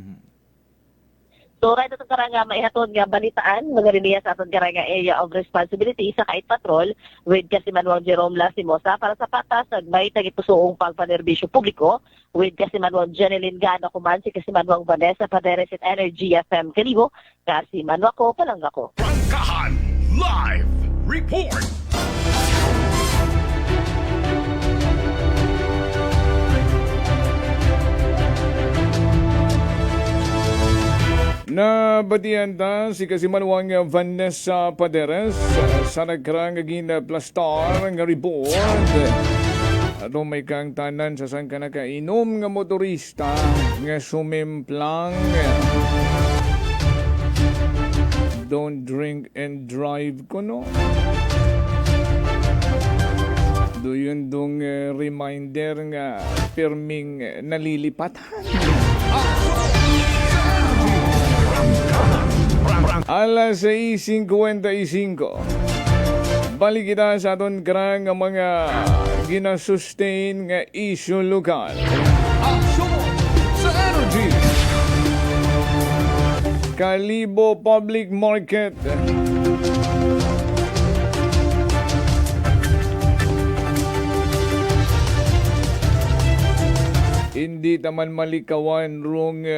So right aton karang maihaton nga balitaan mga riniya sa aton karang area of responsibility sa Kait Patrol with Kasimanwang Jerome Lastimosa para sa patas may tagipusoong pagpanerbisyo publiko with Kasimanwang Jeneline Gana Kuman si Kasimanwang Vanessa Paderes at Energy FM Kalibo Kasimanwa ko palangga ko. Prangkahan Live Report. Nabatian ta si Kasimanwang Vanessa Paderes sa nagkarang plastar nga report. Ato may kang tanan sa sang ka nakainom nga motorista nga sumimplang. Don't drink and drive ko no. Doon dong reminder nga perming nalilipatan. Alas 6:55. Balik kita sa aton karang mga ginasustain nga issue lokal. Aksyon sa energy. Kalibo Public Market. Hindi taman malikawan rong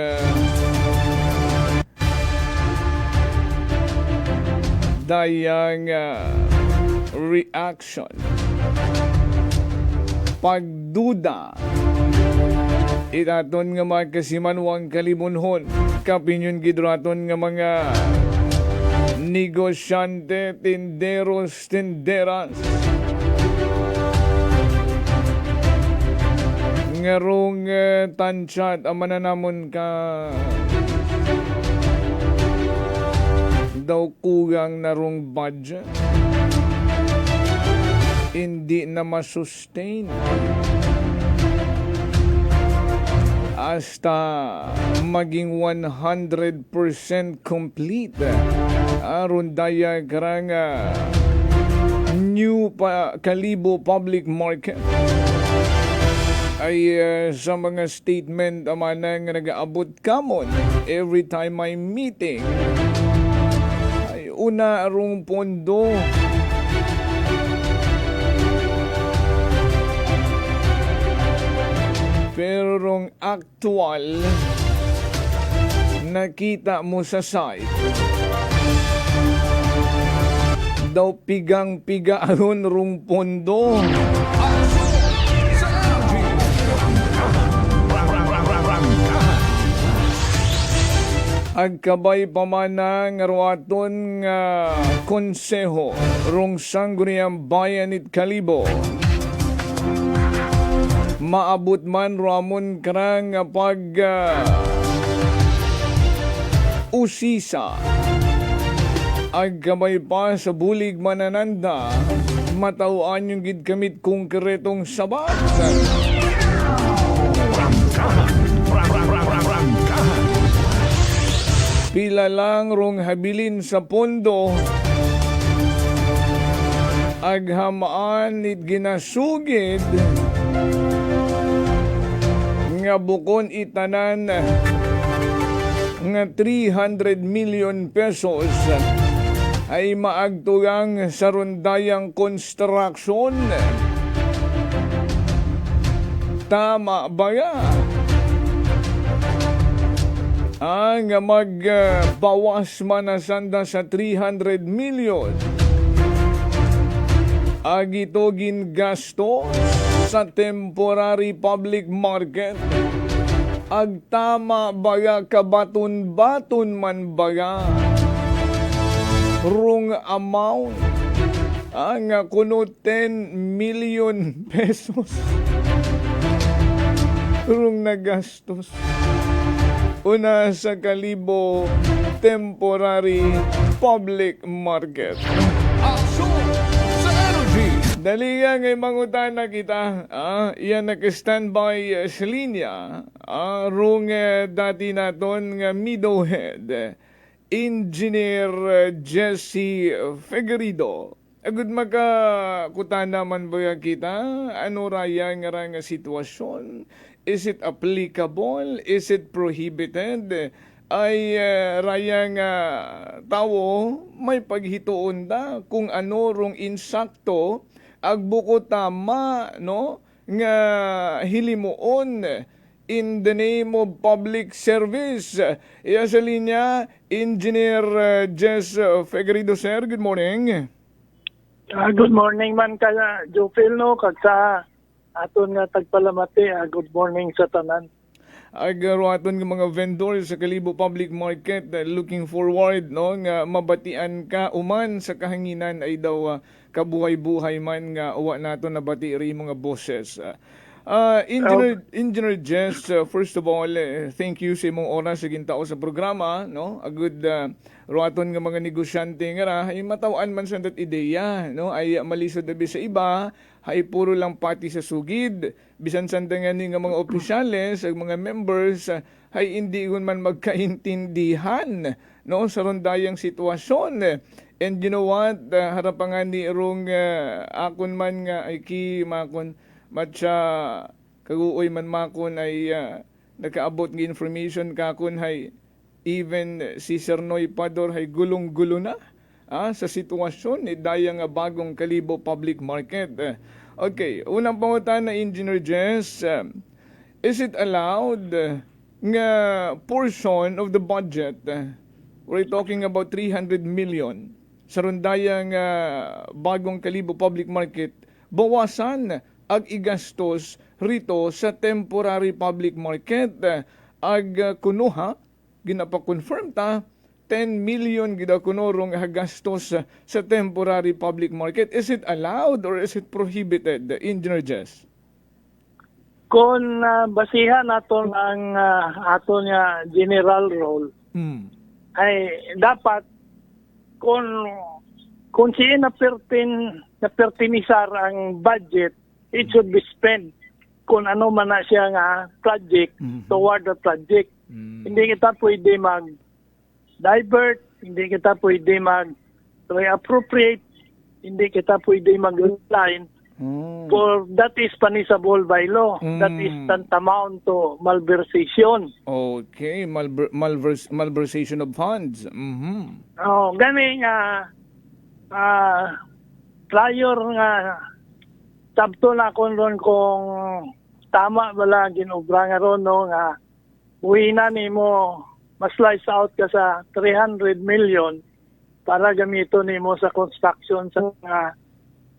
dayang reaction pagduda itaton nga mga Kasimanwang kalimunhon kapinyon gidraton nga mga negosyante tinderos tinderas ngarong tansят amananamon ka daw kugang narong budget hindi na masustain hasta maging 100% complete aron daya karang new Kalibo Public Market ay sa mga statement amanang nag-aabot kamon every time may meeting ay una arong pondo pero rong actual nakita mo sa site daw pigang-piga aron rong pondo. Agkabay pamanang arwaton nga konseho rong sangguniang bayan it Kalibo. Maabot man ramon karang pag usisa. Agkabay pa sa bulig manananda, matawaan yung gidkamit konkretong sabat. Pila lang rong habilin sa pondo, aghamaan it ginasugid, nga bukon itanan nga 300 million pesos ay maagtugang sa rundayang construction. Tama ba ya? Ang magbawas manasanda sa 300 million. Agito gingasto sa temporary public market. Agtama baga kabaton-baton man baga. Rung amount. Ang kuno 10 million pesos. Rung nagastos. Una sa Kalibo temporary public market. Action sa energy. Dali nga ngay mangutan na kita. Iyan nag-standby sa linya. Rung dati naton nga middlehead. Engineer Jesse Figueredo. Agud makakutan naman ba kita? Ano raya nga sitwasyon? Is it applicable? Is it prohibited? Ay rayang tao may paghituon da kung ano rong insakto agbuko tama no nga hilimuon in the name of public service. Iya sa linya, Engineer Jess Figueredo, sir. Good morning. Good morning man ka, Jopel, no? Kag sa aton nga tagpalamati, good morning sa tanan. Agaro aton nga mga vendors sa Kalibo Public Market, looking forward no nga mabatian ka uman sa kahanginan ay daw kabuhay-buhay man nga uwa nato nabati ri mga bosses. Engineer Jess, first of all, thank you sa imong oras sa gintao sa programa, no? A good ruaton nga mga negosyante nga ra ay matawaan man sa dat ideya, no? Ay malisod dabi sa iba, ay puro lang pati sa sugid. Bisan sandangan ni nga mga opisyales, ang mga members, ay hindi man magkaintindihan, no? Sa rondayang sitwasyon. And you know what? Harapangan ni Rong akon man nga ay makon matcha kaguoy man makon ay nakaabot ng information kakon hay even si Sir Noy Pador hay gulong-gulo na sa sitwasyon ni dayang bagong Kalibo Public Market. Okay, unang pangutan na Engineer Jess, is it allowed nga portion of the budget, we're talking about 300 million sa rundayang bagong Kalibo Public Market, bawasan ag igastos rito sa temporary public market. Ag kunuha, ginapa-confirm ta, 10 million gida kunorong hagastos sa temporary public market. Is it allowed or is it prohibited, Engineer Jess? Kung basihan naton ang aton nga general role, ay dapat kung siya na pertinisar ang budget, it should be spent kung ano man na siya nga project toward the project. Hindi kita pwede mag-divert, hindi kita pwede mag-reappropriate, hindi kita pwede mag-line. For that is punishable by law. That is tantamount to malversation. Okay, malversation of funds. Gani nga prior nga sabto na kon ron kung tama bala ginobra nga ron no nga uwi na nimo ma-slice out ka sa 300 million para gamito nimo sa construction sa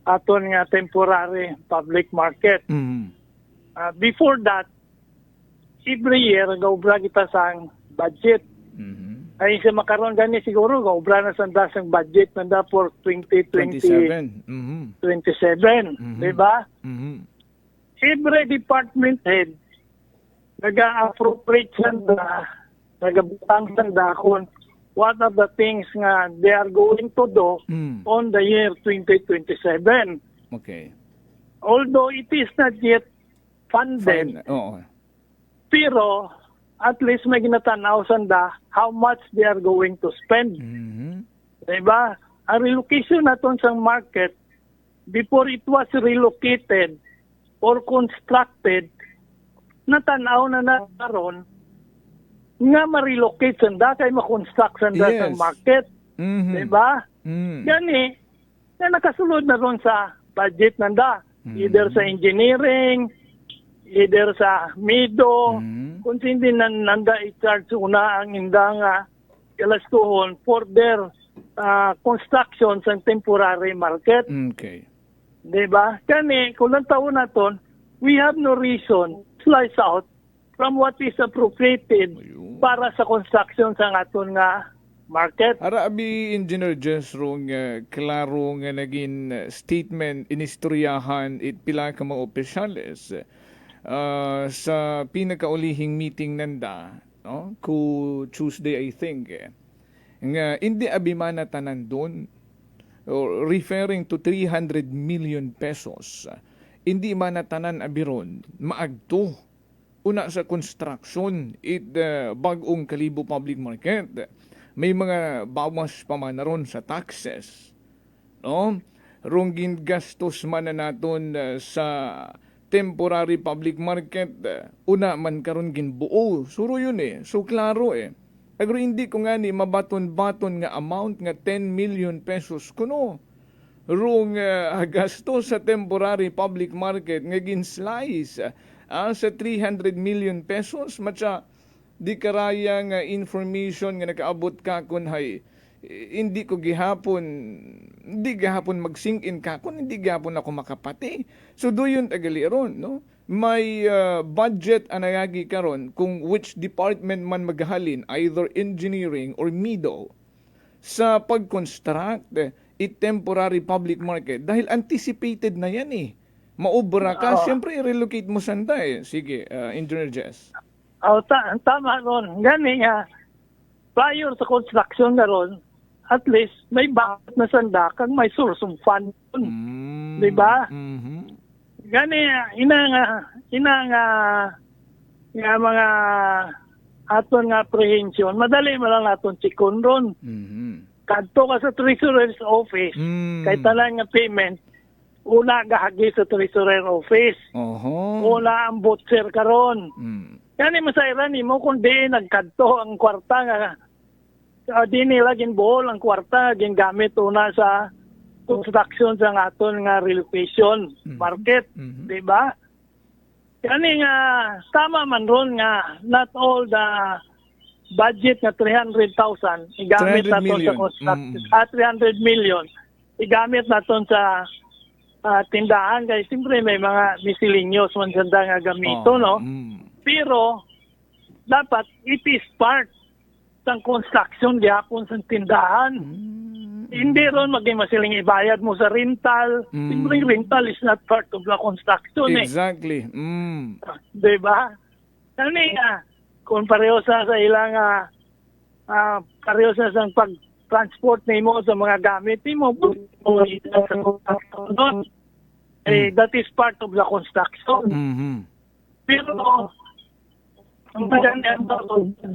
aton nga temporary public market. Before that, every year gaubra kita sang budget. Ay sa makaroon gani siguro obra na sa dasang budget na for 2027. 27, di ba? Every department head naga-appropriate sanda, nagabutang sanda kung what are the things nga they are going to do on the year 2027. Okay. Although it is not yet funded, pero at least may ginatanaw sanda how much they are going to spend. Diba? Ang relocation naton sa market, before it was relocated or constructed, natanaw na naroon nga ma-relocate sanda kay ma-construct sanda sa market. Diba? Gani, na nakasulod na ron sa budget nanda. Either sa engineering, either sa MIDO, kung hindi nanda i-charge una ang indang kalastuhon for their construction sa temporary market. Okay. Diba? Kani, kung lang taon na ton, we have no reason to slice out from what is appropriated para sa construction sa aton nga market. Arabi Engineer Jesrong klaro nga naging statement inistoryahan it pila ka mga opisyales sa pinakaulihing meeting nanda, no? Ku Tuesday I think nga hindi abimana tanan doon, referring to 300 million pesos. Hindi man tanan abiron maagto una sa construction it bag-ong Kalibo Public Market. May mga bawas pa man na ron sa taxes, no? Rungin gastos man na naton sa temporary public market, una man karon ginbuo. Suro yun so klaro Pero hindi ko nga ni mabaton-baton nga amount nga 10 million pesos kuno. Rung gastos sa temporary public market nga gin-slice sa 300 million pesos. Matsa, di karaya nga information nga nakaabot ka kun hay hindi gihapon mag-sink in ka kun hindi gihapon ako makapati. So doon tagaliron, no? May budget anayagi karon kung which department man maghalin, either engineering or MIDO, sa pag-construct temporary public market dahil anticipated na yan maobra ka, siyempre i-relocate mo sanda Sige, Engineer Jess. Tama ron. Gani nga, prior sa construction na ron, at least may bakit na sanda kang may source of fund. Diba? Gani, ina nga mga aton nga apprehension, madali mo lang aton chikon ron. Kadto ka sa Treasurer's Office, kay talang nga payment, una gahagi sa Treasurer Office. Una ang butcher karon. Kani masayran mo kung di nagkadto ang kwarta nga di nila ginbuhol ang kwarta gingamit una sa construction sa aton nga relocation market, di ba? Kani nga tama man ron nga not all the budget nga 300,000 igamit naton sa construction. 300 million igamit naton sa tindahan kay siyempre may mga miscellaneous man sanda nga gamito, no? Pero dapat it is part ng construction gyapon sa tindahan. Hindi ron maging masiling ibayad mo sa rental. Siyempre rental is not part of the construction. Exactly. Diba? Kani kung pareho sa ilang pareho sa pag-transport nimo sa mga gamit nimo, that is part of the construction. Pero ang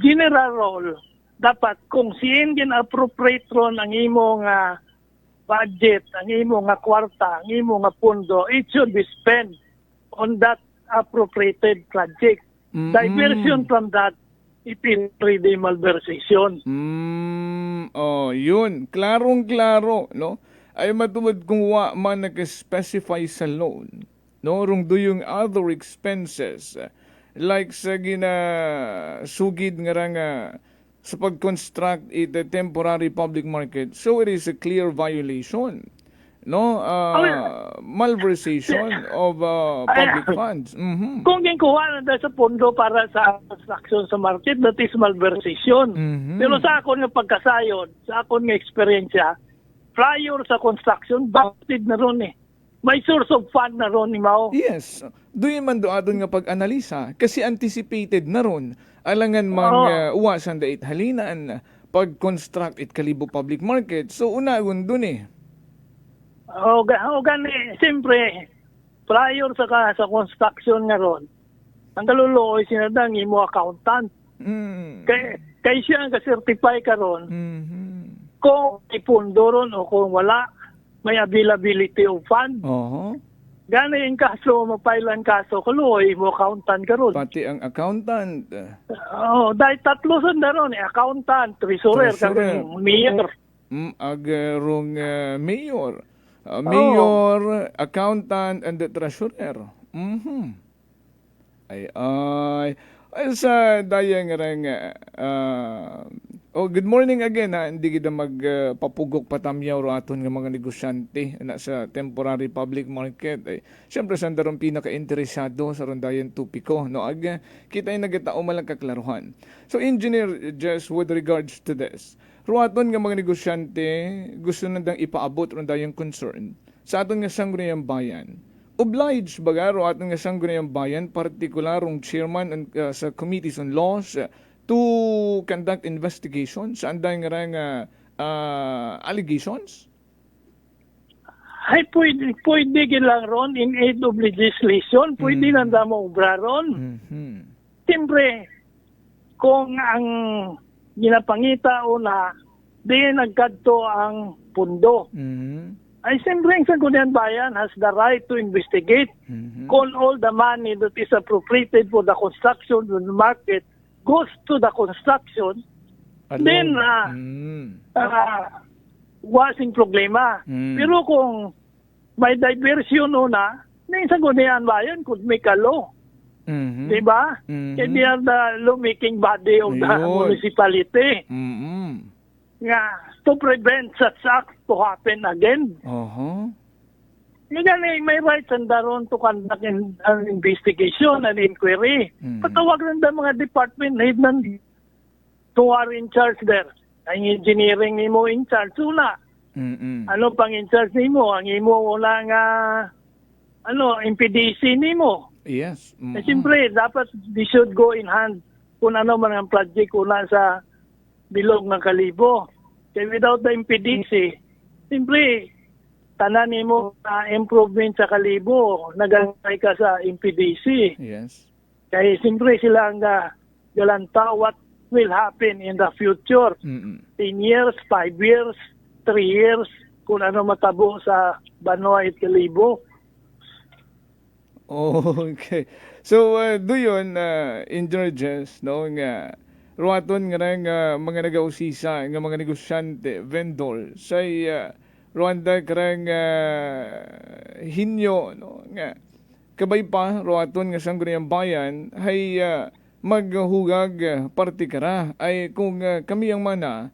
general role, dapat kung siyan appropriate ron ang imong budget, ang imong kwarta, ang imong pondo, it should be spent on that appropriated project. Diversion from that, it is really malversation. Yun. Klarong-klaro, no? Ay matubad kung wa man nag-specify sa loan, no? Rung do yung other expenses, like sa sugid nga sa pag-construct the temporary public market. So it is a clear violation no, malversation of public funds. Kung ginkuha na sa pondo para sa construction sa market, that is malversation. Pero sa akon nga pagkasayod, sa akon nga eksperyensya, prior sa construction, busted na ron eh. May source of fund na ron ni Mao. Yes. Doon man doon nga pag-analisa. Kasi anticipated na ron. Alangan uwasan dait halinaan pag-construct it kalibo public market. So, unagon doon eh. O gani, siyempre, prior sa construction nga ron, ang kaluluoy sinadang imo accountant. Kay siya ang ka-certify ka ron, kung ipundo ron o kung wala, may availability of fund. Gani yung kaso, mapailan kaso, kaluoy mo accountant ka ron. Pati ang accountant. Dahil tatlo na ron, accountant, treasurer, mayor. Agarong mayor. Mayor, accountant, and the treasurer. Ay, sa dayang rang, good morning again ha. Hindi kita magpapugok patamyaw ro aton ng mga negosyante na sa temporary public market. Ay, siyempre, saan darong pinaka-interesado sa rondayan tupiko. No? Kita ay nagatao malang kaklaruhan. So, engineer, just with regards to this, ruaton nga mga negosyante, gusto nandang ipaabot rondayang concern sa aton nga sangguniang bayan. Obliged baga ruaton nga sangguniang bayan, partikularong chairman sa committees on laws to conduct investigation sa anday nga allegations? Ay, pwede lang ron in aid of legislation. Pwede nanda mo ubra ron. Siyempre, kung ang ginapangita una, di nagkadto ang pundo. Ay siyempre ang Sangguniang Bayan has the right to investigate kung all the money that is appropriated for the construction of the market goes to the construction, then wasing problema. Pero kung may diversion una, na yung Sangguniang Bayan could make a law. Diba? Kaya they are the lawmaking body of the municipality. Nga, to prevent such acts to happen again. May rights and daron to conduct an investigation and inquiry. Patawag lang ng mga department head who are in charge there. Ang engineering ni mo in charge. Una, ano pang in charge ni mo? Ang imo wala nga MPDC ni mo. Yes. Siyempre, dapat they should go in hand kung ano man ang project una sa bilog ng Kalibo. Kaya without the MPDC, siyempre, tanan mo improvement sa Kalibo, nagantay ka sa MPDC. Yes. Kaya siyempre sila ang galanta what will happen in the future. 10 years, 5 years, 3 years, kung ano matabo sa Banwa at Kalibo. Okay. So, do yun, Engineer Jess, no, nga, ruaton nga mga nag-ausisa, nga mga negosyante, vendor, say, Rwanda karang hinyo, no, nga, kabay pa, ruaton nga Sangguniang Bayan, ay maghugag partikara, ay kung kami ang mana,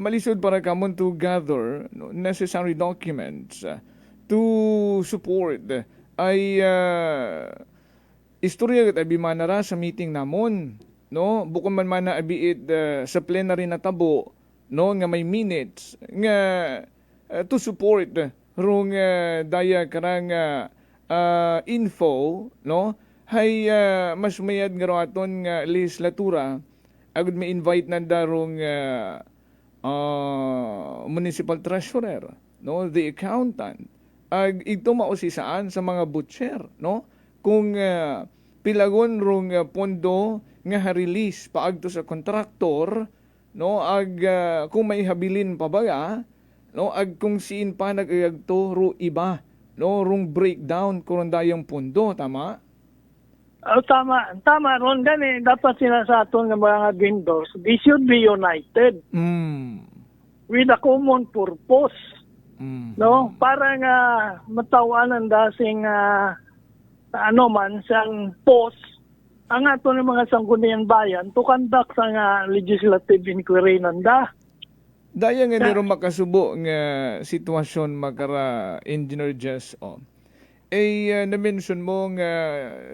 malisod para kamon to gather necessary documents to support ay istorya at abimanara sa meeting namon, no, bukod man na abiit sa plenary na tabo, no, nga may minutes nga to support rung daya karang info, no, hay mas mayad nga raton nga legislatura agud may invite na darong municipal treasurer, no, the accountant, ito mausisaan sa mga butcher, no, kung pilagon rung pondo nga ha-release paagto sa kontraktor, no, kung may habilin pa baga, no, kung siin pa nagagto ro iba, no, rung breakdown kung dayang pondo, tama? Tama ron gani, dapat sinasaton ng mga vendors, they should be united with a common purpose. No, para nga matawanan dasing man sang post ang ato ng mga Sangguniang Bayan to conduct sa legislative inquiry nanda. Daya nga niro makasubo nga sitwasyon makara Engineer Jess na-mention mo nga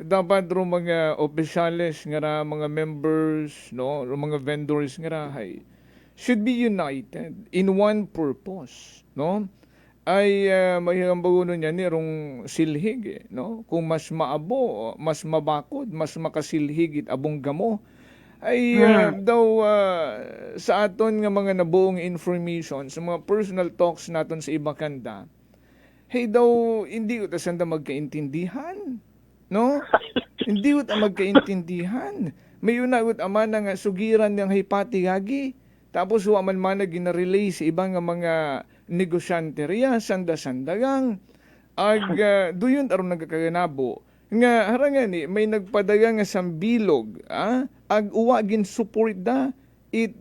dapat ro mga opisyales nga ra, mga members, no, ro mga vendors nga ra, should be united in one purpose, no? Ay mahihambaguno niya ni rong silhig, no? Kung mas maabo, mas mabakod, mas makasilhig it abong gamo, ay daw sa aton nga mga nabuong information sa mga personal talks naton sa iba kanda, daw hindi ko tasanda magkaintindihan, no? Hindi ko magkaintindihan. May unagot ama na nga sugiran ng hipatigagi, tapos huwa man ginarelay sa ibang nga mga negosyante riya, sanda-sandagang duyon aron nagkakanabo nga harangan ni may nagpadaga nga sambilog ag uwa gin support da it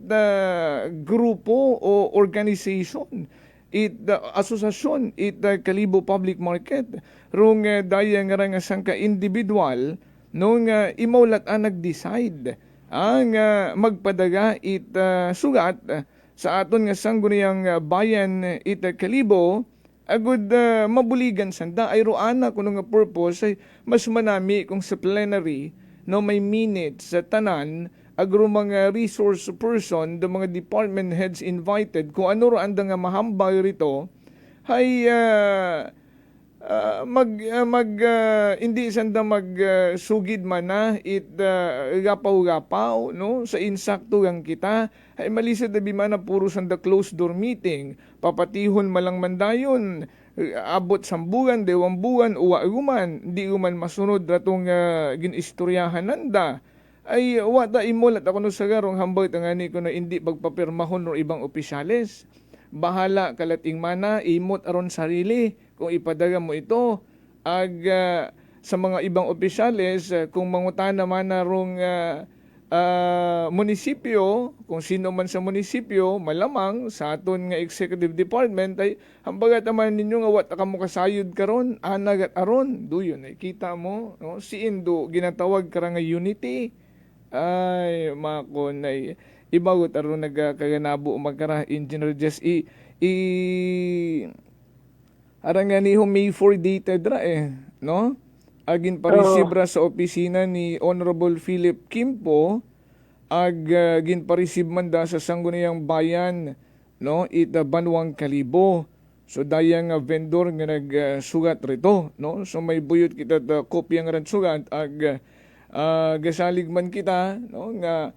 grupo o organization, it asosasyon, it Kalibo Public Market rong daya nga sangka individual nung imaulat nag-decide ang magpadaga it sugat sa aton nga sangguniang bayan it Kalibo agud mabuligan sanda ay roana kuno nga purpose ay mas manami kung sa plenary no may minutes sa tanan agro mga resource person, the mga department heads invited, kung ano ro anda nga mahambay rito, ay hindi sanda sugid man na it gapaw-gapaw, no, sa insakto ang kita, ay malisod na bimana puro sanda closed door meeting, papatihon malang mandayon, abot sambugan, dewang buwan, uwa guman, di guman masunod ratong ginistoryahan nanda, ay wata imulat ako no sagarong hambay tangani ko na hindi pagpapirmahon no ibang opisyales. Bahala kalating mana imot aron sarili kung ipadaga mo ito sa mga ibang opisyales kung mangutana man na rong munisipyo, kung sino man sa munisipyo, malamang sa aton nga executive department ay hambaga taman ninyo nga wata ka mo kasayod karon anag at aron duyon ay kita mo, no? Si Indo ginatawag kara nga unity. Ay makon ay ibagot aron nagkaganabo magkara Engineer Jess arangan ni May 4 dated ra no? Agin pa-receive ra sa opisina ni Honorable Philip Kimpo gin pa-receive man da sa sangguniang bayan, no, ita Banwang Kalibo. So dayang vendor nga nagsugat rito, no? So may buyot kita kopya nga ran sugat gasalig man kita, no, nga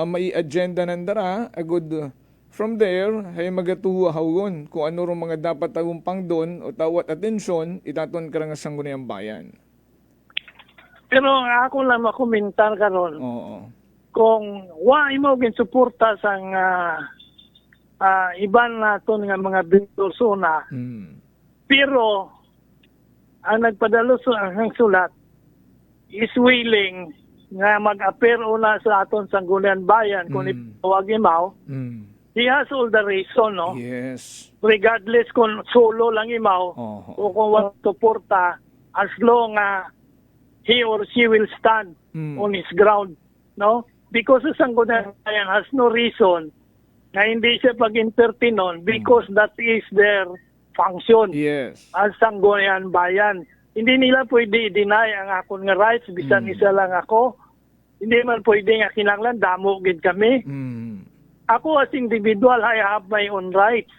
may agenda nandara agud from there hay magatuwa hawgon kung ano rong mga dapat tagumpang doon o tawat atensyon itaton ka nga sangguniang bayan. Pero ako lang makomentar karon. Kung wa imo ginsuporta sang iban naton nga mga bintosona. Pero ang nagpadalo ang sulat is willing nga mag-appear una sa aton sangguniang bayan kung ipawag imaw. He has all the reason, no? Yes. Regardless kung solo lang imaw o kung walang suporta, as long he or she will stand on his ground, no? Because the sangguniang bayan has no reason na hindi siya pag-entertainon because that is their function. Yes. As sangguniang bayan. Hindi nila pwede i-deny ang akong nga rights, bisan isa lang ako. Hindi man pwede nga kinanglan, damo gid kami. Ako as individual, I have my own rights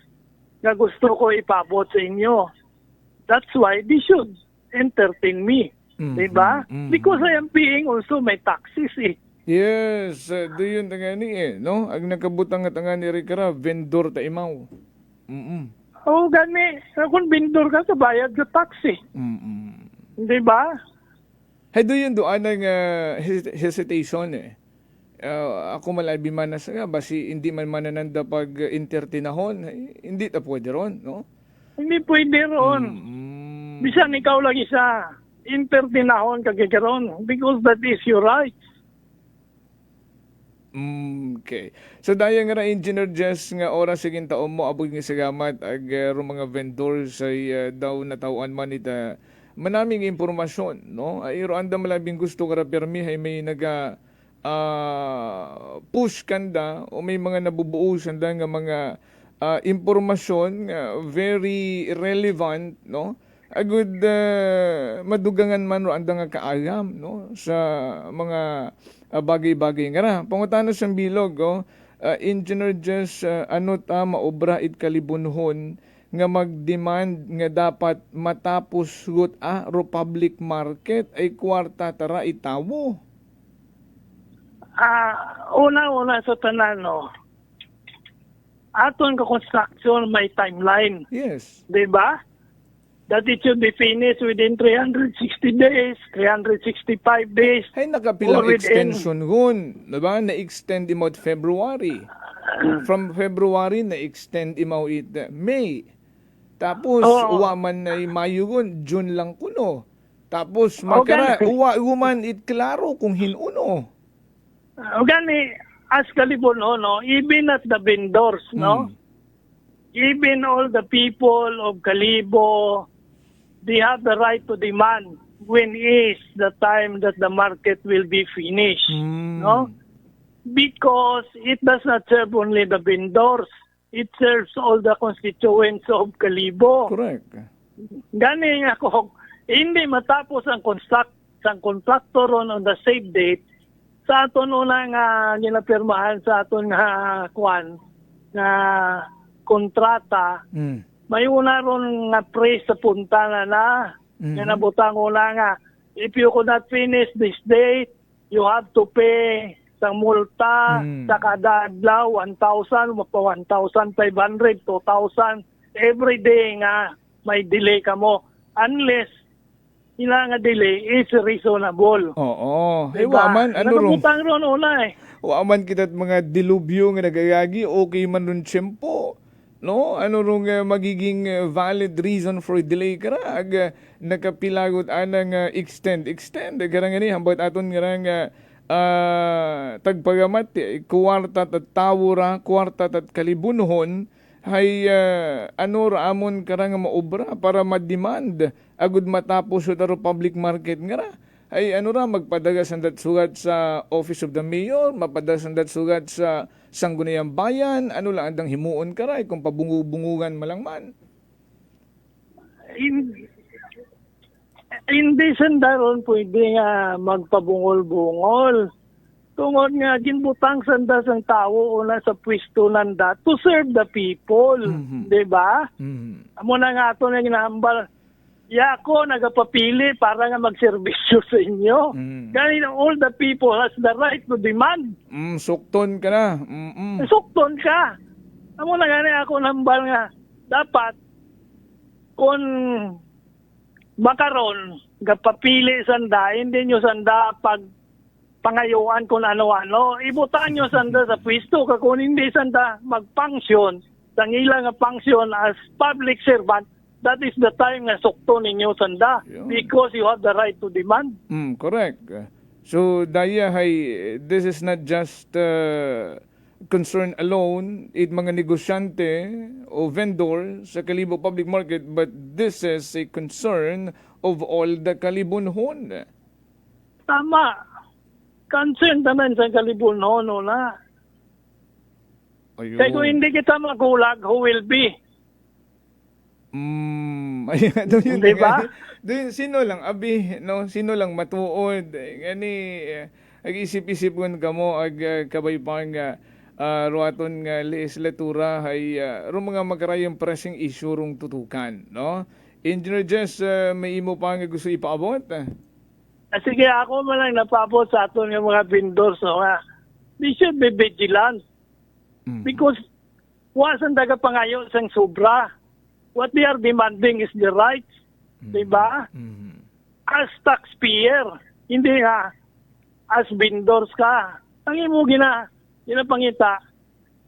na gusto ko ipabot sa inyo. That's why they should entertain me. Diba? Because I am paying also my taxes Yes, do yun tangani no? Ang nakabutang nga tangani rikara, vendor ta imaw. Oo, gani. Kung vendor ka, bayad ka taxi. Di ba? Hay doon doon ang hesitation ako malabi man na sa basi hindi man manananda pag entertainahon hindi ta pwede ron, no? Hindi pwede ron. Bisan ikaw lang isa entertainahon kagikaron because that is your right. Okay. So daya nga na Engineer Jess nga oras siging taon mo abog nga sagamat mga vendors ay daw natawan man ita manaming impormasyon, no? Ay ro anda malabing gusto kara permi hay may naga push kanda o may mga nabubuo sanda nga mga impormasyon very relevant, no? Agud madugangan man ro anda nga kaagam, no, sa mga bagay-bagay nga ra. Pangutana sa bilog, Engineer Jess, ano ta maobra it kalibunhon nga mag-demand nga dapat matapos ro public market ay kwarta tara itawo. Una sa tanan, no, aton ka construction may timeline. Yes. Diba? That it should be finished within 360 days, 365 days. Ay, nakapilang extension hun. Diba? Na-extend imo February. From February, na-extend imo it May. Tapos, uwaman na Mayo hun, June lang kuno. Tapos, makara, uwaman it klaro kung hinuno. Gani, as kalibon, no, even at the vendors, no, even all the people of Kalibo, they have the right to demand when is the time that the market will be finished, no? Because it does not serve only the vendors, it serves all the constituents of Kalibo. Correct. Gani ako, hindi matapos ang contractor on the safe date, sa aton una nga ginapirmahan sa aton nga kontrata, may una ron nga praise sa punta na nabutang una nga, if you could not finish this date, you have to pay sa multa sa kada adlaw 1,000, 1,500, 2,000 every day nga may delay ka mo, unless ila nga delay is reasonable. Oo. Diba? Waman, ano ron? Nakabutang ron una Waman kita't mga dilubyo nga nagagagi, okay man ron tiyempo. No? Ano rong magiging valid reason for delay karag nakapilagot anang extend. Karang ani hambat aton ngarang tagpagamat kwarta at tawura, kwarta at kalibunhon hay ano ra amon karang maobra para ma-demand agud matapos sa public market nga ra. Ay ano ra magpadagas ang sugat sa Office of the Mayor, mapadagas ang sugat sa Sangguniang Bayan, ano lang andang himuon karay kung pabungu-bungugan malangman. Hindi sandaron pwede nga magpabungol-bungol. Tungod nga ginbutang sanda sang tao una sa pwesto nanda to serve the people, di ba? Amo na nga ato na ginahambal. Ako nagapapili para nga magserbisyo sa inyo. Ganun all the people has the right to demand. Sukton ka na. Sukton ka. Amo na gani ako nambal nga dapat kung makaron gapapili sanda, hindi nyo sanda pag pangayuan kung ano-ano. Ibutaan nyo sanda sa pwesto kung hindi sanda mag-function sa ilang function as public servant. That is the time na sukto ninyo sanda because you have the right to demand. Correct. So, daya this is not just concern alone it mga negosyante o vendor sa Kalibo public market, but this is a concern of all the Kalibunhon. Tama. Concern naman sa Kalibunhon na. Kaya kung hindi kita magulag, who will be? Diba? Sino lang abi, no? Sino lang matuod ngani ag-isip-isip kun kamo ag kabaypang ruaton nga legislatura hay ro mga magarayang pressing issue rong tutukan, no? Engineer Jess, may imo pa nga gusto ipaabot? Sige, ako man lang napabot sa aton nga mga vendors, no? They should be vigilant. Because wasan daga pangayo sang sobra. What they are demanding is the rights, diba? As taxpayer, hindi nga as vendors ka. Ang imo ginapangita,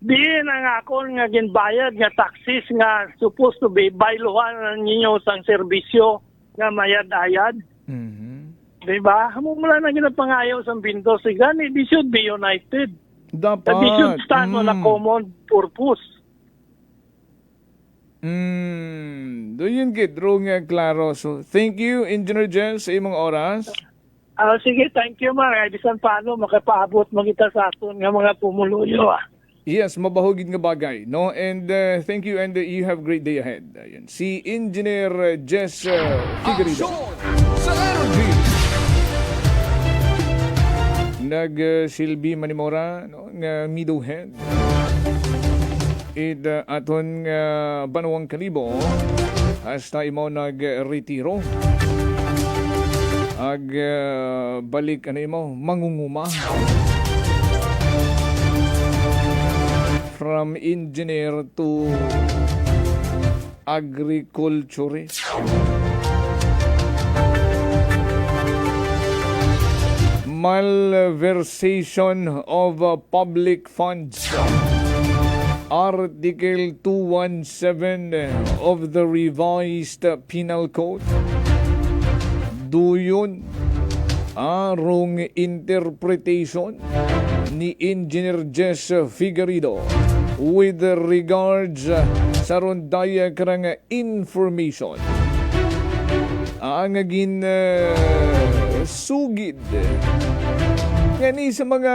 diin ang akon nga ginbayad nga taxes nga supposed to be bayluhan ninyo sang serbisyo nga mayad-ayad. Diba? Mula na ginapangayo sa vendors, gani, they should be united. Dapat. They should stand on a common purpose. Doon gid nga klaro. So, thank you, Engineer Jess, sa imong oras. Sige, thank you, Mar. Bisan paano makapaabot mo kita sa aton nga mga pumuluyo. Yes, mabahugid nga bagay, no? And thank you and you have great day ahead. Ayun. Si Engineer Jess Figueredo. Sa energy. Nagsilbi manimora, no? Nga middlehead. Aton nga Banawang Kalibo hasta imo nagretiro. Balik imo mangunguma. From engineer to agriculturist. Malversation of public funds. Article 217 of the revised penal code. Duyon arong interpretation ni Engineer Jess Figueredo with regards sa rondaya karang information ang sugid ngani sa mga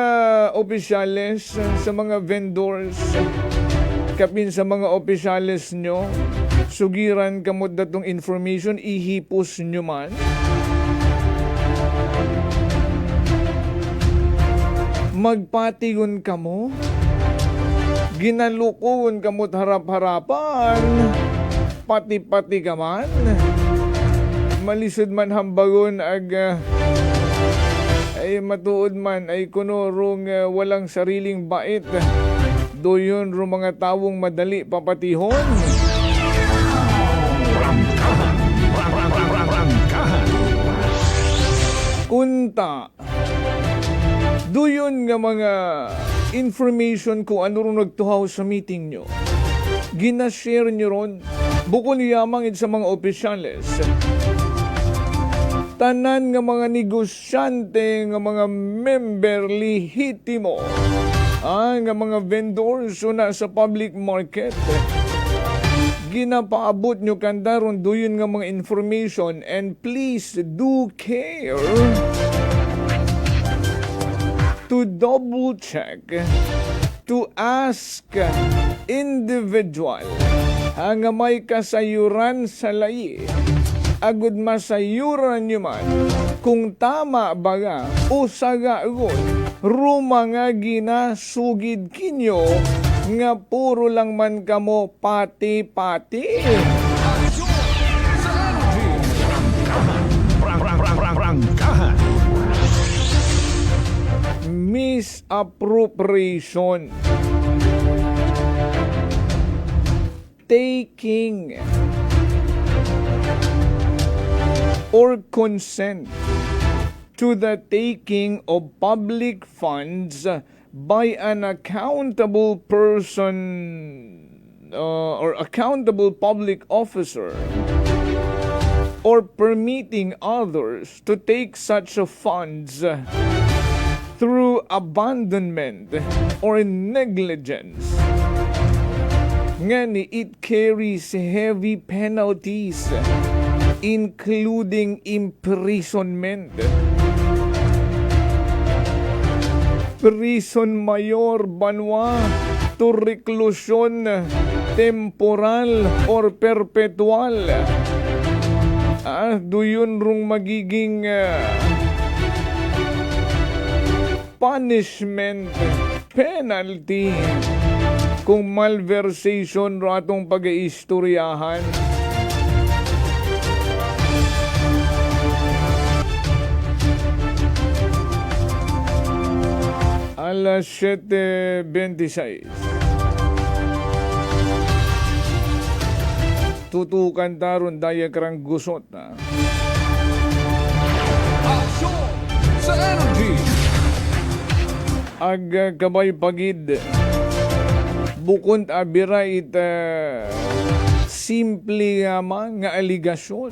opisyales, sa mga vendors, kapin sa mga opisyales nyo, sugiran kamot datong information, ihipos nyo man. Magpatigon kamo, ginalukon kamot harap-harapan, pati-pati ka man, malisod man hambagon ay matuod man ay kuno rong walang sariling bait, doyon rong mga tawong madali papatihon. Kunta doyon nga mga information kung ano ron nagtuhaw sa meeting nyo. Ginashare nyo ron. Bukod yamang sa mga opisyales. Tanan nga mga negosyante, nga mga member lehitimo. Nga mga vendors na sa public market. Ginapaabot nyo kandaron doyon nga mga information, and please do care to double check, to ask individual nga may kasayuran sa layi, agud masayuran nyo man kung tama baga o sagagon ruma nga ginasugid kinyo nga puro lang man kamo pati-pati. Misappropriation, taking or consent to the taking of public funds by an accountable person or accountable public officer, or permitting others to take such funds through abandonment or negligence. Ngani, it carries heavy penalties, including imprisonment, prison mayor banwa, to reclusion temporal or perpetual. Doon rong magiging punishment, penalty kung malversation ro atong pag-iistoryahan. Alas 7:26. Tutukan taron daya karang gusot na. Aksyon sa energy. Kabay pagid bukod abira simple nga aligasyon.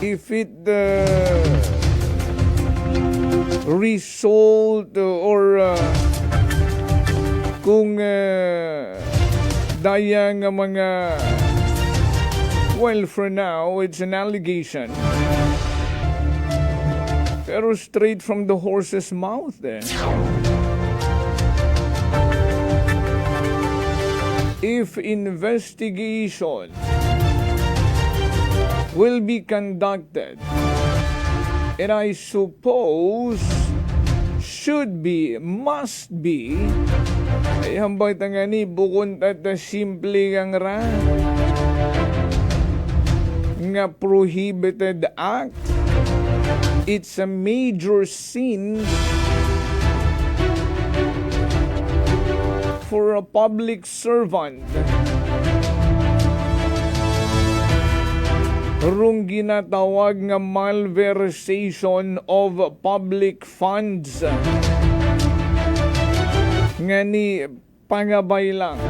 If it result or kung daya nga mga, well, for now it's an allegation. Pero straight from the horse's mouth eh. If investigation will be conducted, and I suppose should be, must be, ay hambay tangani bukod at simple ang ra nga prohibited act. It's a major sin for a public servant. Rung ginatawag nga malversation of public funds. Nga ni pangabay lang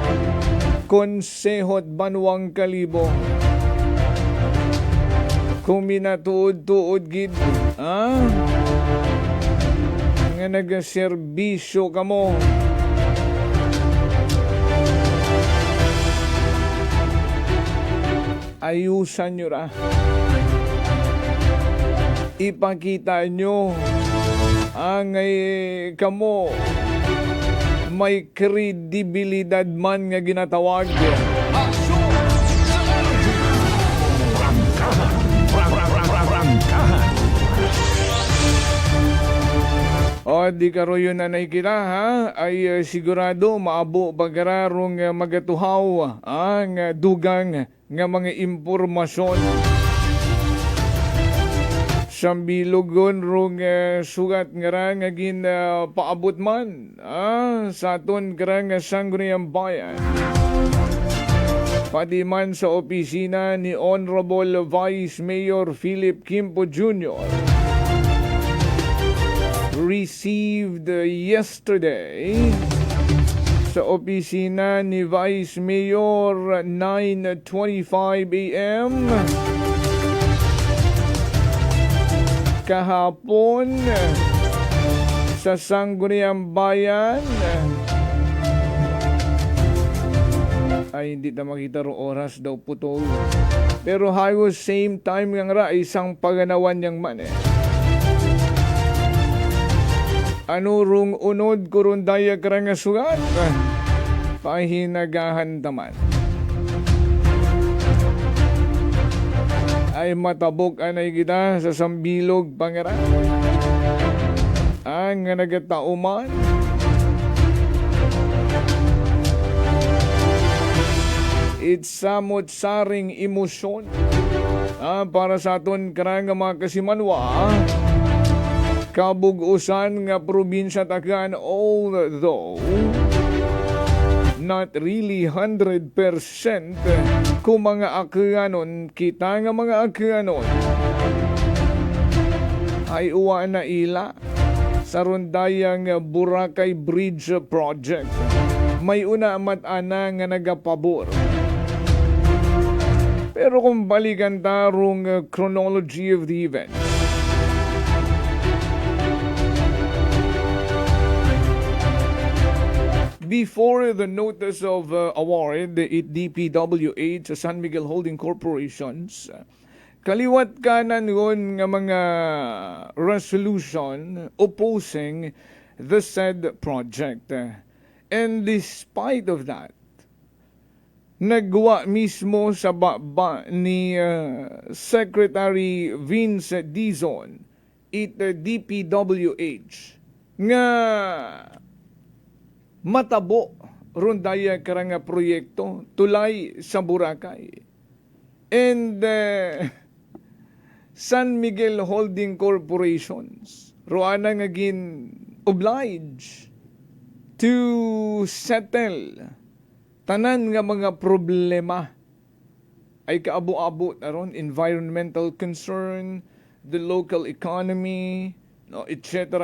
konsehot banwang kalibo. Kung minatuod-tuod gid, nga nagaserbisyo ka mo. Ayusan nyo ra. Ipakita nyo ang kamo may kredibilidad man nga ginatawag. O di karoyo na nakikita ha, ay sigurado maabo bagararong magatuhaw ang dugang nga mga impormasyon. Sambilogon rong sugat nga ra nga paabot man sa aton nga sangguniang bayan. Pati man sa opisina ni Honorable Vice Mayor Philip Quimpo Jr. received yesterday sa opisina ni Vice Mayor 9:25 a.m. kahapon sa Sangguniang Bayan. Ay hindi na makita ro oras daw putol. Pero halos same time nga ra isang paganawan yang man eh. Ano rung unod kurundaya karang sugat? Pahinagahan taman. Ay matabok anay kita sa sambilog pangara. Ang nagatauman. It's samot saring emosyon para sa aton karang mga kasimanwa. Kabug-usan nga probinsya tagan, although not really 100% kung mga akyanon, kita nga mga akyanon ay uwa na ila sa rundayang Boracay Bridge Project. May una mat-ana nga nagapabor. Pero kung balikan tarong chronology of the event, before the notice of award at DPWH sa San Miguel Holding Corporations, kaliwat kanan ngon nga mga resolution opposing the said project. And despite of that, nagwa mismo sa baba ni Secretary Vince Dizon at DPWH nga matabo rundaya karang proyekto tulay sa Boracay. And San Miguel Holding Corporations roana nga gin oblige to settle tanan nga mga problema ay kaabo-abo aron environmental concern, the local economy, no, etc.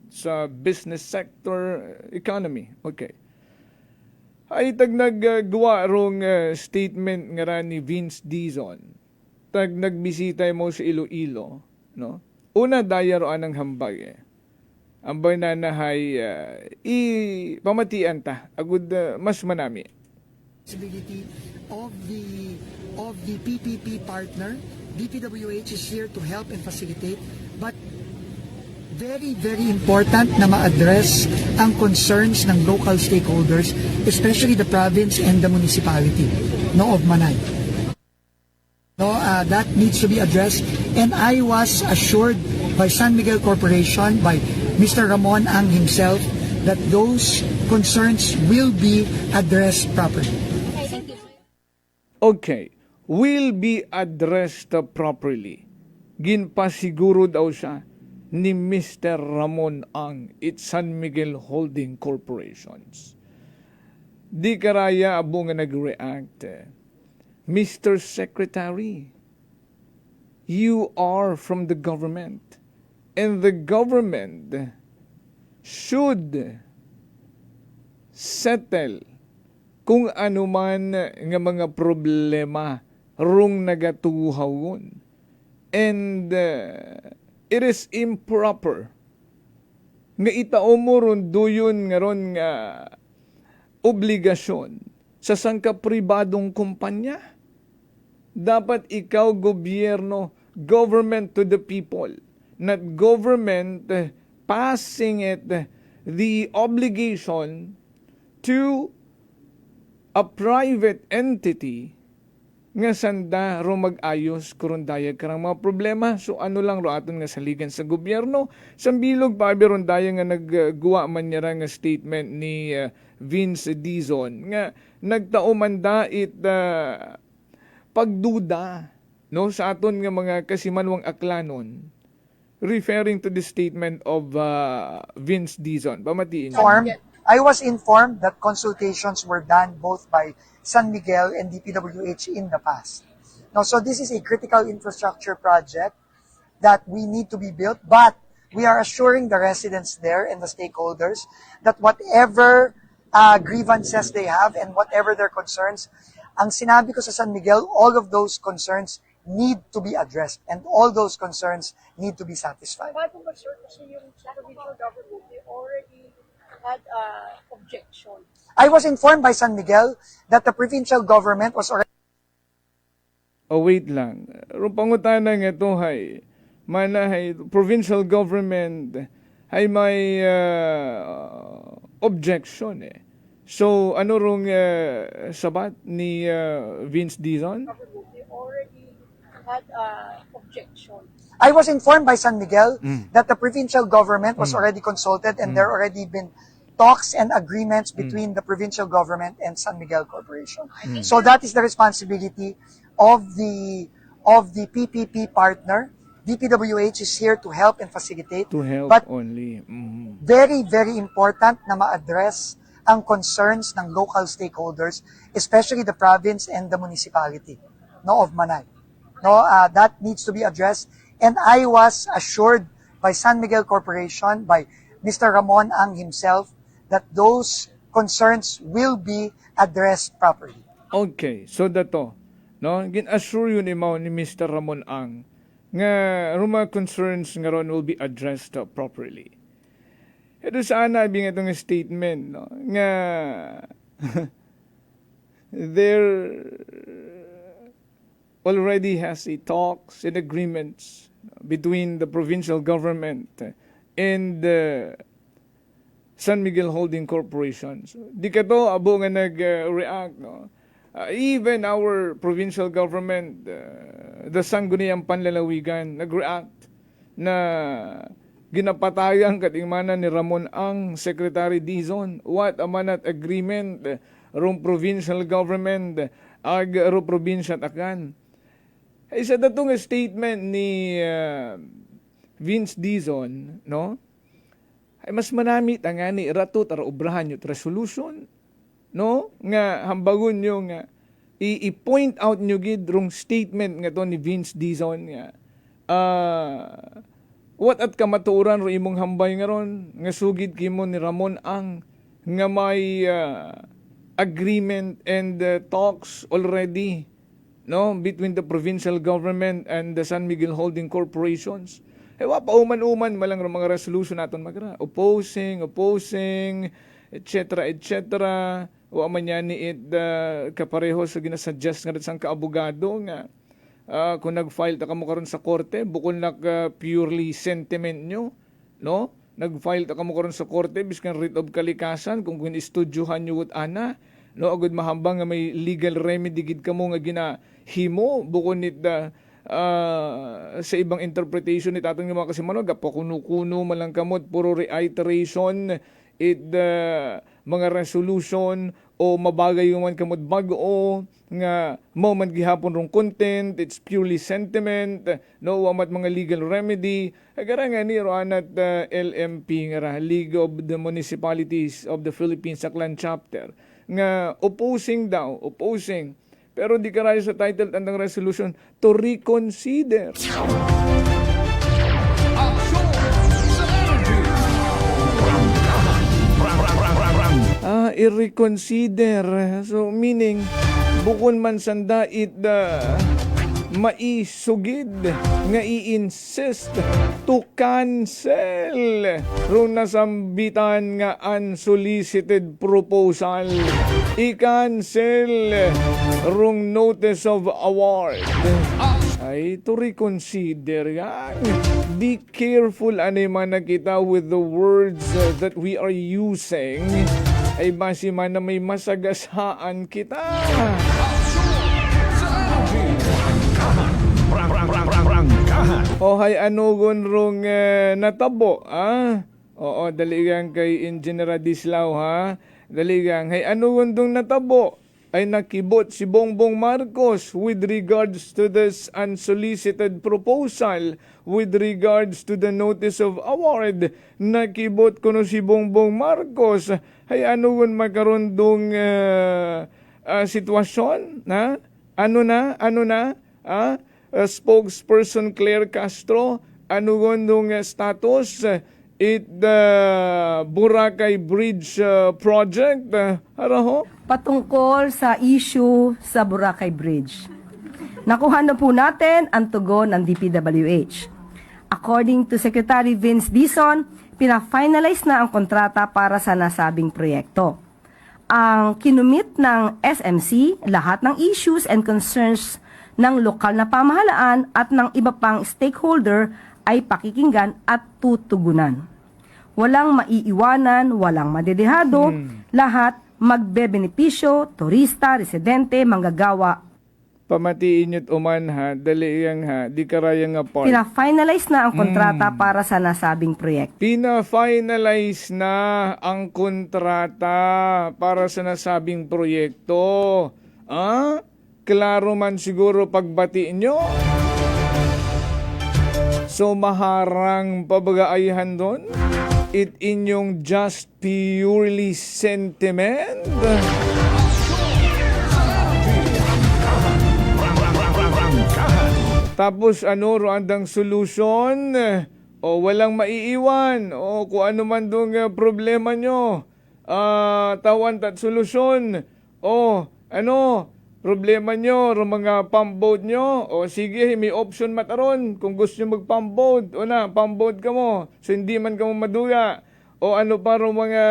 Sa business sector, economy. Okay. Ay tag naggwa rong statement nga ra ni Vince Dizon. Tag nagbisita mo sa Iloilo, no? Una daya ro anang hambag eh. Ambay na nahay pamatian ta agud mas manami. Possibility of the PPP partner, DPWH is here to help and facilitate But very, very important na ma-address ang concerns ng local stakeholders, especially the province and the municipality of Manay. That needs to be addressed, and I was assured by San Miguel Corporation, by Mr. Ramon Ang himself, that those concerns will be addressed properly. Okay, will be addressed properly. Ginpasiguro daw siya ni Mr. Ramon Ang, it's San Miguel Holding Corporations. Di karaya abo nga nag-react. Mr. Secretary, you are from the government, and the government should settle kung ano man nga mga problema rung nagatuhawon. And it is improper nga itao mo ron duyon nga ron nga obligasyon sa sangka-pribadong kumpanya. Dapat ikaw, gobyerno, government to the people, not government passing it the obligation to a private entity nga sanda ro mag-ayos kuron dayag karang mga problema. So ano lang ro aton nga saligan sa gobyerno. Sambilog pa ron dayag nga nagguwa man niya nga statement ni Vince Dizon nga nagtao man dait pagduda sa aton nga mga kasimanwang aklanon, referring to the statement of Vince Dizon. Pamatiin niyo. I was informed that consultations were done both by San Miguel and DPWH in the past. So this is a critical infrastructure project that we need to be built, but we are assuring the residents there and the stakeholders that whatever grievances they have and whatever their concerns, ang sinabi ko sa San Miguel, all of those concerns need to be addressed and all those concerns need to be satisfied. Sir, kasi yung provincial government, they already had objections. I was informed by San Miguel that the provincial government was already... Wait lang. Rupangutana nga ito hay, manahay, provincial government ay may objection eh. So, ano rong sabat ni Vince Dizon? They already had objections. I was informed by San Miguel that the provincial government was already consulted and there already been talks and agreements between the provincial government and San Miguel Corporation. So that is the responsibility of the PPP partner. DPWH is here to help and facilitate. To help but only. Very, very important na ma-address ang concerns ng local stakeholders, especially the province and the municipality of Manay. That needs to be addressed. And I was assured by San Miguel Corporation, by Mr. Ramon Ang himself, that those concerns will be addressed properly. Okay, so dato, gin-assure yun imaw ni Mr. Ramon Ang nga mga concerns nga ron will be addressed properly. Ito sana bing itong statement nga there already has a talks and agreements between the provincial government and San Miguel Holding Corporation. So, di ka to abo nga nag-react. Even our provincial government, the Sangguniang Panlalawigan, nag-react na ginapatayan katingmanan ni Ramon Ang, Secretary Dizon. What a manat agreement rong provincial government ag ro probinsya takan. Isa datong statement ni Vince Dizon, ay mas manamit ang ani rato tara obrahan yung resolution, nga hambagon nyo nga i-point out nyo gid rong statement nga to ni Vince Dizon nga what at kamaturan ro imong hambay nga ron nga sugid kimo ni Ramon Ang nga may agreement and talks already between the provincial government and the San Miguel Holding Corporations. Wa pa uman-uman malang mga resolution naton magra opposing, etc. Wa man yan ni kapareho sa ginasuggest nga sang kaabogado nga kung nag-file ta kamo karon sa korte, bukod na purely sentiment nyo, no? Nag-file ta kamo karon sa korte, biskan writ of kalikasan, kung istudyuhan nyo ana, no? Agud mahambang nga may legal remedy gid kamo nga ginahimo, bukod nit sa ibang interpretation ni tatang mga kasimanog, kuno-kuno malang kamot, puro reiteration, mga resolution, o mabagay yung man kamot bago nga moment gihapon rong content, it's purely sentiment, no, wamat mga legal remedy. Agara nga ni Roanat LMP nga League of the Municipalities of the Philippines Aklan Chapter nga opposing. Pero di karayo sa title tandang resolution to reconsider. I-reconsider. So, meaning, bukod man sanda maisugid nga i-insist to cancel rung nasambitan nga unsolicited proposal. I-cancel rung notice of award. Ay, to reconsider yan. Be careful anay man nakita with the words that we are using. Ay basi man na may masagasaan kita. O hay anugon rong natabo, Oo, daligang kay Engineer Adislaw, ha? Daligang, hay anugon dong natabo? Ay nakibot si Bongbong Marcos with regards to this unsolicited proposal, with regards to the notice of award. Nakibot ko no si Bongbong Marcos. Hay ano kung magkaroon dong sitwasyon? Ha? Ano na? Spokesperson Claire Castro, ano kung status? Boracay Bridge project, patungkol sa issue sa Boracay Bridge. Nakuha na po natin ang tugon ng DPWH. According to Secretary Vince Dizon, pina-finalize na ang kontrata para sa nasabing proyekto. Ang kinumit ng SMC, lahat ng issues and concerns ng lokal na pamahalaan at ng iba pang stakeholder ay pakikinggan at tutugunan. Walang maiiwanan, walang madedehado, lahat magbebenepisyo, turista, residente, manggagawa. Pamatiin nyo't uman ha, daliang ha, di karayang nga part. Pina-finalize na ang kontrata para sa nasabing proyekto. Pina-finalize na ang kontrata para sa nasabing proyekto. Klaro man siguro pagbatiin nyo. So maharang pabagaayahan doon? It inyong just purely sentiment? Tapos roandang solution? O walang maiiwan? O kung ano man doon problema nyo? Tawan tat solusyon? O problema nyo, mga pump boat nyo, o sige, may option mataron, kung gusto nyo mag-pump boat, pump boat ka mo, so hindi man ka mo maduga, o ano pa mga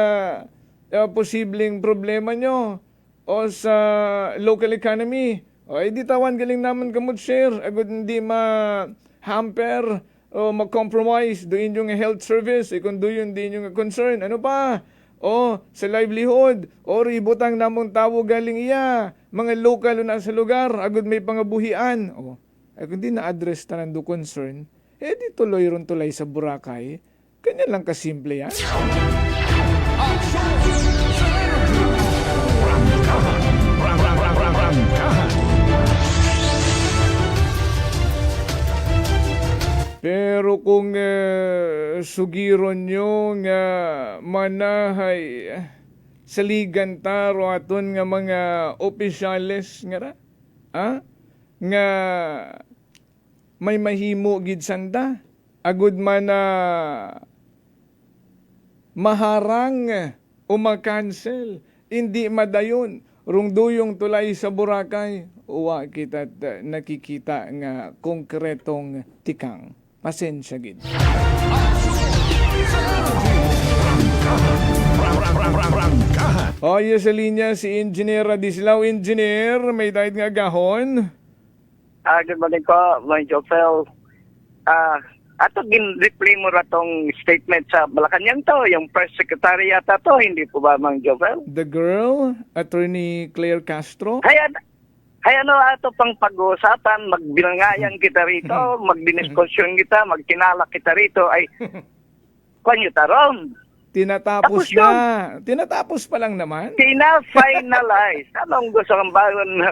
posibleng problema nyo, o sa local economy, o di tawan galing naman kamot share, agad hindi ma-hamper, o mag-compromise, doon yung health service, kung doon din yung concern, ano pa, o sa livelihood, o ributang namong tawo galing iya, mga local na sa lugar, agad may pangabuhian. O, kung di na-address ta ng concern, di tuloy ron tulay sa Boracay. Kanya lang kasimple yan. Pero kung sugiron nyo nga manahay saligan taro aton nga mga opisyales nga nga may mahimo gid sanda agud man maharang o makancel hindi madayon rung duyong tulay sa Boracay uwa kita nakikita nga konkretong tikang pasensya gid. Yes, sa linya si Engineer Adislaw. Engineer, may dahit nga gahon. Good morning ko, Mang Jofel. Ato gin-replay mo ratong statement sa Malacanang to, yung First Secretary yata to, hindi po ba, Mang Jofel? The girl, Attorney Claire Castro. Kaya ato pang pag-uusapan, magbinangayan kita rito, magdiniskusyon kita, magtinalak kita rito, ay kanyo taron. Tinatapos Tapos na. Tinatapos pa lang naman. Tina-finalize. Anong gusto kang bagon na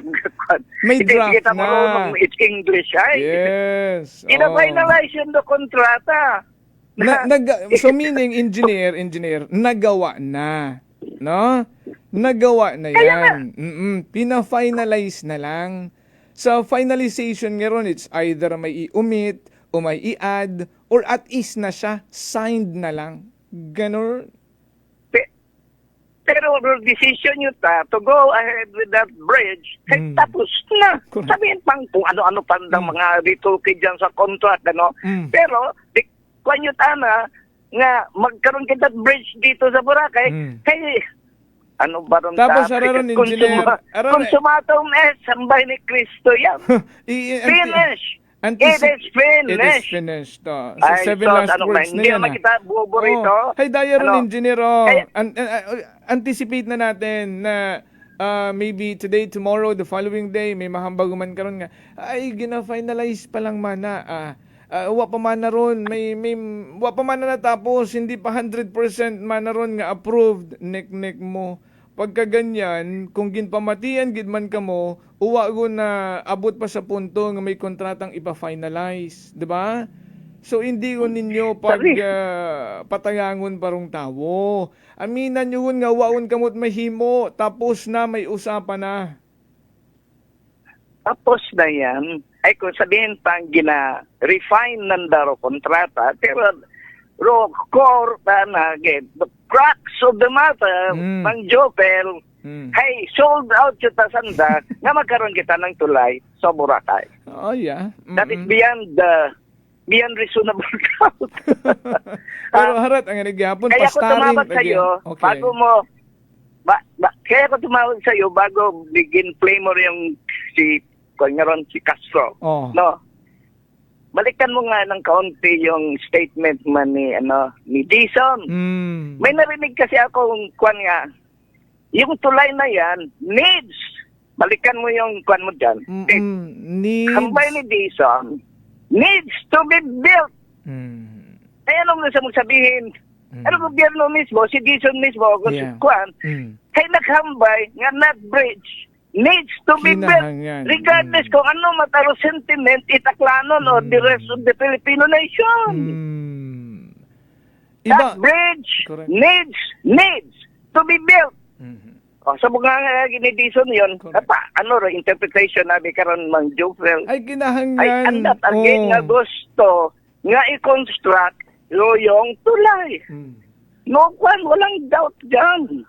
May draft kita na. marunong, it's English, ay? Yes. Tina-finalize yung kontrata. So meaning, engineer, nagawa na. No? Nagawa na yan. Pina-finalize na lang. Sa finalization ngayon, it's either may i-omit o may i-add or at least na siya, signed na lang. Ganon. Pero decision nyo to go ahead with that bridge, tapos na. Sabihin pang kung ano-ano pandang mga rituki dyan sa contract, ano. Pero, kung nyo nga magkaroon kita bridge dito sa Boracay, kay ano ba ron Tapos araron, engineer. Consumatum es, sambay ni Cristo yan. Finish! It is finished. It is finished. Sa Ay, 7 last words na hindi yan. naman kita bubo rito. Hey, Dayaron, engineer. Kaya- Anticipate na natin na maybe today, tomorrow, the following day, may mahambaguman karon nga. Ay, gina-finalize pa lang mana. Wa pa man na ron. Wa pa man na natapos. Hindi pa 100% man na ron nga approved. Nek-nek mo. Pagka ganyan, kung ginpamatian gidman ka mo, uwa ko na abot pa sa punto nga may kontratang ipa-finalize, 'di ba? So hindi ko ninyo patayangon parong tawo. Aminan nyo nga waon kamot mahimo, tapos na may usapan na. Tapos na yan, ay kung sabihin pang gina-refine ng daro kontrata, pero core na the crux of the matter, Mang Jofel, hey, sold out kita sanda, nga magkaroon kita ng tulay sa Boracay. Oh, yeah. That is beyond reasonable doubt. Pero harat, ang nagyapon, Kaya ko pastarin. tumawag sa'yo, bago mo, kaya ko tumawag sa'yo, bago begin play mo yung si Castro. Oh. No? Balikan mo nga ng kaunti yung statement man ni Dizon. May narinig kasi ako nga, yung tulay na yan needs. Balikan mo yung kwan mo dyan. Needs. Kambay ni Dizon needs to be built. Kaya anong gusto mong sabihin? Ano gobyerno mismo, si Dizon mismo, kwan, kaya naghambay nga that bridge needs to be built. Regardless kung ano mataro sentiment itaklanon o the rest of the Filipino nation. That bridge needs to be built. Sa mga ginidison yun, interpretation nabi karon Mang Jofel. Ay, kinahanglan. Ay, andat again nga gusto nga i-construct yung tulay. No kwan, walang doubt dyan.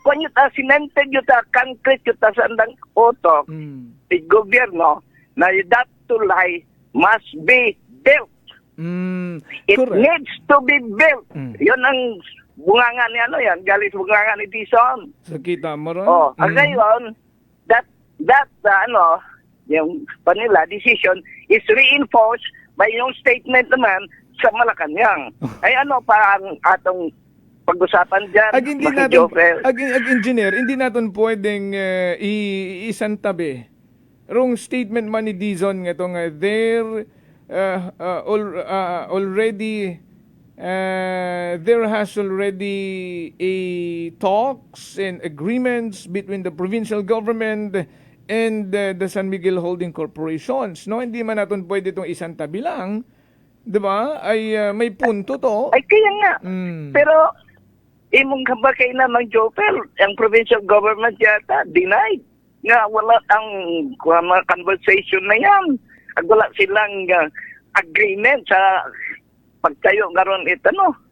Kung yung cemented yung concrete yung sandang utok, the gobyerno, na that tulay must be built. It needs to be built. Yun ang bunganga ni galis bunganga ni Dizon. So kita mo ron? Ngayon, that yung panila decision is reinforced by yung statement naman sa Malacanang. Ay ano pa ang atong pag-usapan dyan, engineer, hindi natin pwedeng isantabi. Wrong statement man ni Dizon nga itong there has already a talks and agreements between the provincial government and the San Miguel Holding Corporations. No, hindi man natin pwede itong isantabi lang. 'Di ba? Ay may punto to. Ay kaya nga. Pero imong kabakay na Mang Jofel, ang provincial government yata denied nga wala ang mga conversation na yan. Wala silang agreement sa pagtayo ngaron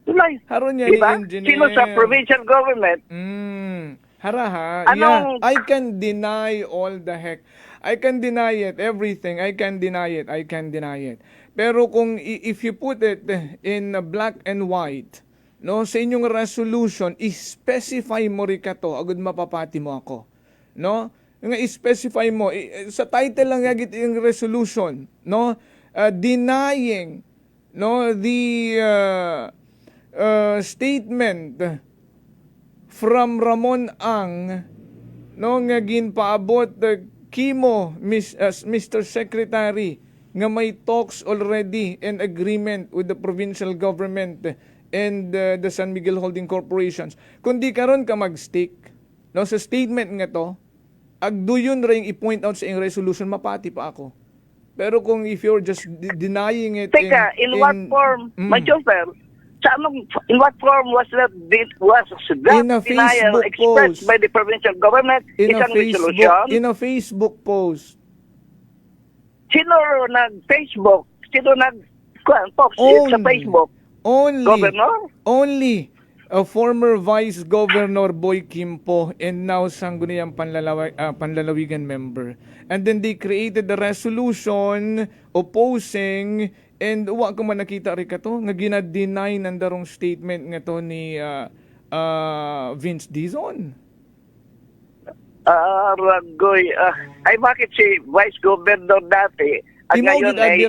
tulay. Haron yan diba? Engineer. Sino sa provincial government? Haraha. Anong... Yeah, I can deny all the heck. I can deny it. Everything. I can deny it. Pero kung if you put it in black and white, no, sa inyong resolution, i-specify mo rin ka to, agad mapapati mo ako. No? nga i-specify mo sa title lang yagit yung resolution, no, denying, no, the statement from Ramon Ang, no, nga ginpaabot kimo Mr. Secretary nga may talks already and agreement with the provincial government and the San Miguel Holding Corporations. Kundi karon ka mag-stick, no, sa statement nga to, agduyon ring i-point out sa iyong resolution, mapati pa ako. Pero kung if you're just denying it Teka, in what form, Major, in what form was that in a denial Facebook expressed post by the provincial government? in a Facebook post. Sino nag-Facebook? Sino nag-post sa Facebook? Only a former Vice Governor Boy Kimpo and now Sangguniang Panlalawigan member. And then they created the resolution opposing, and wa ko man nakita rin ka to, nga gina-deny nandarong statement nga to ni Vince Dizon. Ragoy. Ay bakit si Vice Governor dati ngayon ay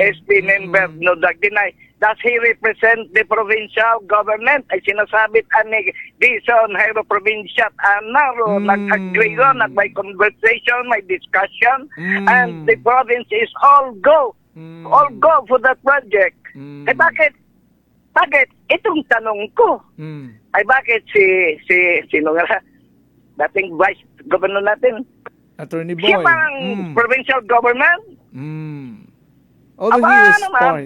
SP member no deny? Does he represent the provincial government? Ay sinasabit ani Dizon Hero Provincia Anaro nag-agree on, may conversation, may discussion, and the province is all go for that project. Eh bakit itong tanong ko ay bakit sino nga dating Vice Governor natin, Attorney Boy, siya parang provincial government? Although he is part.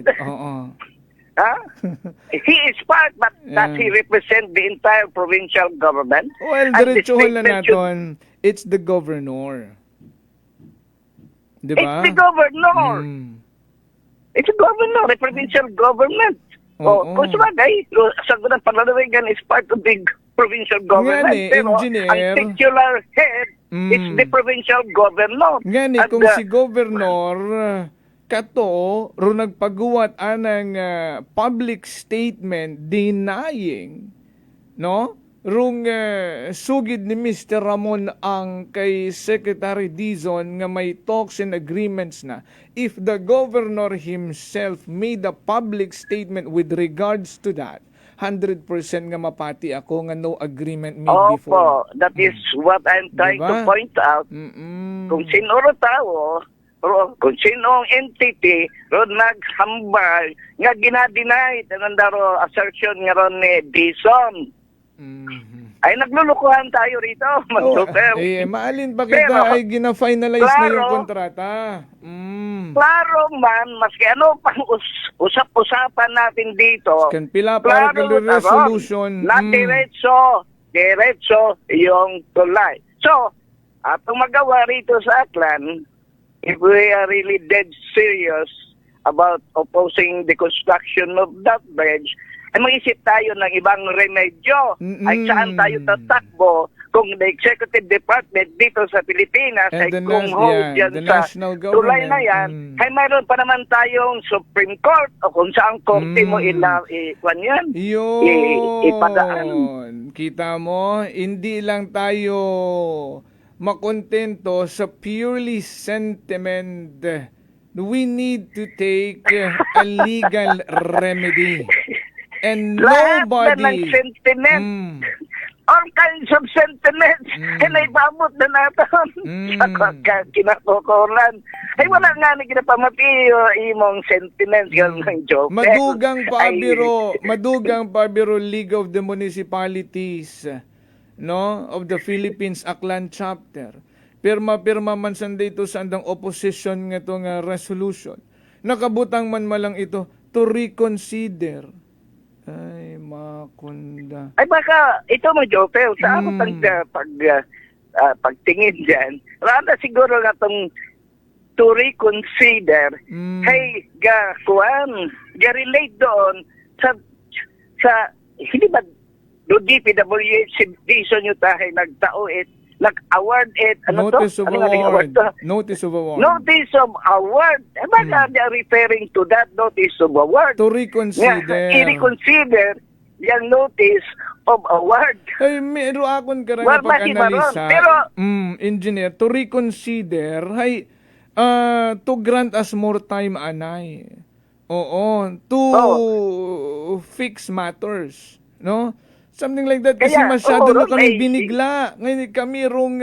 He is part, but does he represent the entire provincial government? Well, diretsuhin na natin, it's the governor. Diba? It's the governor. It's the governor, the provincial government. Kung sabagay, Sangguniang Panlalawigan is part of the provincial government. Pero ang titular head is the provincial governor. Ngani, kung si governor kato ro nagpagawa anang public statement denying, no, rung sugid ni Mr. Ramon Ang kay Secretary Dizon nga may talks and agreements na, if the governor himself made a public statement with regards to that, 100% nga mapati ako nga no agreement made before. That is what I'm trying to point out. Kung sino ro tao, kung sinong entity ro naghambal nga ginadeny tanandaro assertion nga ron ni Dizon, ay naglulukuhan tayo rito, maalin pa kita ay gina-finalize na yung kontrata. Klaro man, maski ano pang usap-usapan natin dito, pila para kay resolution na diretso yung tulay. So, atong magawa rito sa Aklan, if we are really dead serious about opposing the construction of that bridge, ay mag-isip tayo ng ibang remedyo. Ay saan tayo tatakbo kung the executive department dito sa Pilipinas ay kung hold yan sa tulay na yan, ay mayroon pa naman tayong Supreme Court o kung saan korte mo ipadaan. Kita mo, hindi lang tayo makontento sa purely sentiment. We need to take a legal remedy. And lahat na ng sentiment, all kinds of sentiments, naibabot na natin sa kinakukulan. Ay wala nga na ginapamati imong sentiments ng joke. Madugang pabiro League of the Municipalities, no, of the Philippines Aklan chapter. Pirma man sanday ito sa andang opposition nga itong resolution. Nakabutang man malang ito to reconsider. Ay, makunda. Ay baka ito mo, Jopel, sa ako pagtingin dyan, rada siguro nga itong to reconsider, hey, ga-relate doon sa hindi ba do DPWH Dizon yung tahay nagtao nag-award Notice of award. Notice of award. Notice of award. Baka referring to that notice of award. To reconsider. I-reconsider yung notice of award. Ay, meron akong karang Well, pag-analisa. pero- engineer, to reconsider, hay, to grant us more time, anay. Oo, to fix matters. No? Something like that. Kasi Kaya, masyado na Ron, kami binigla. Ngayon kami rong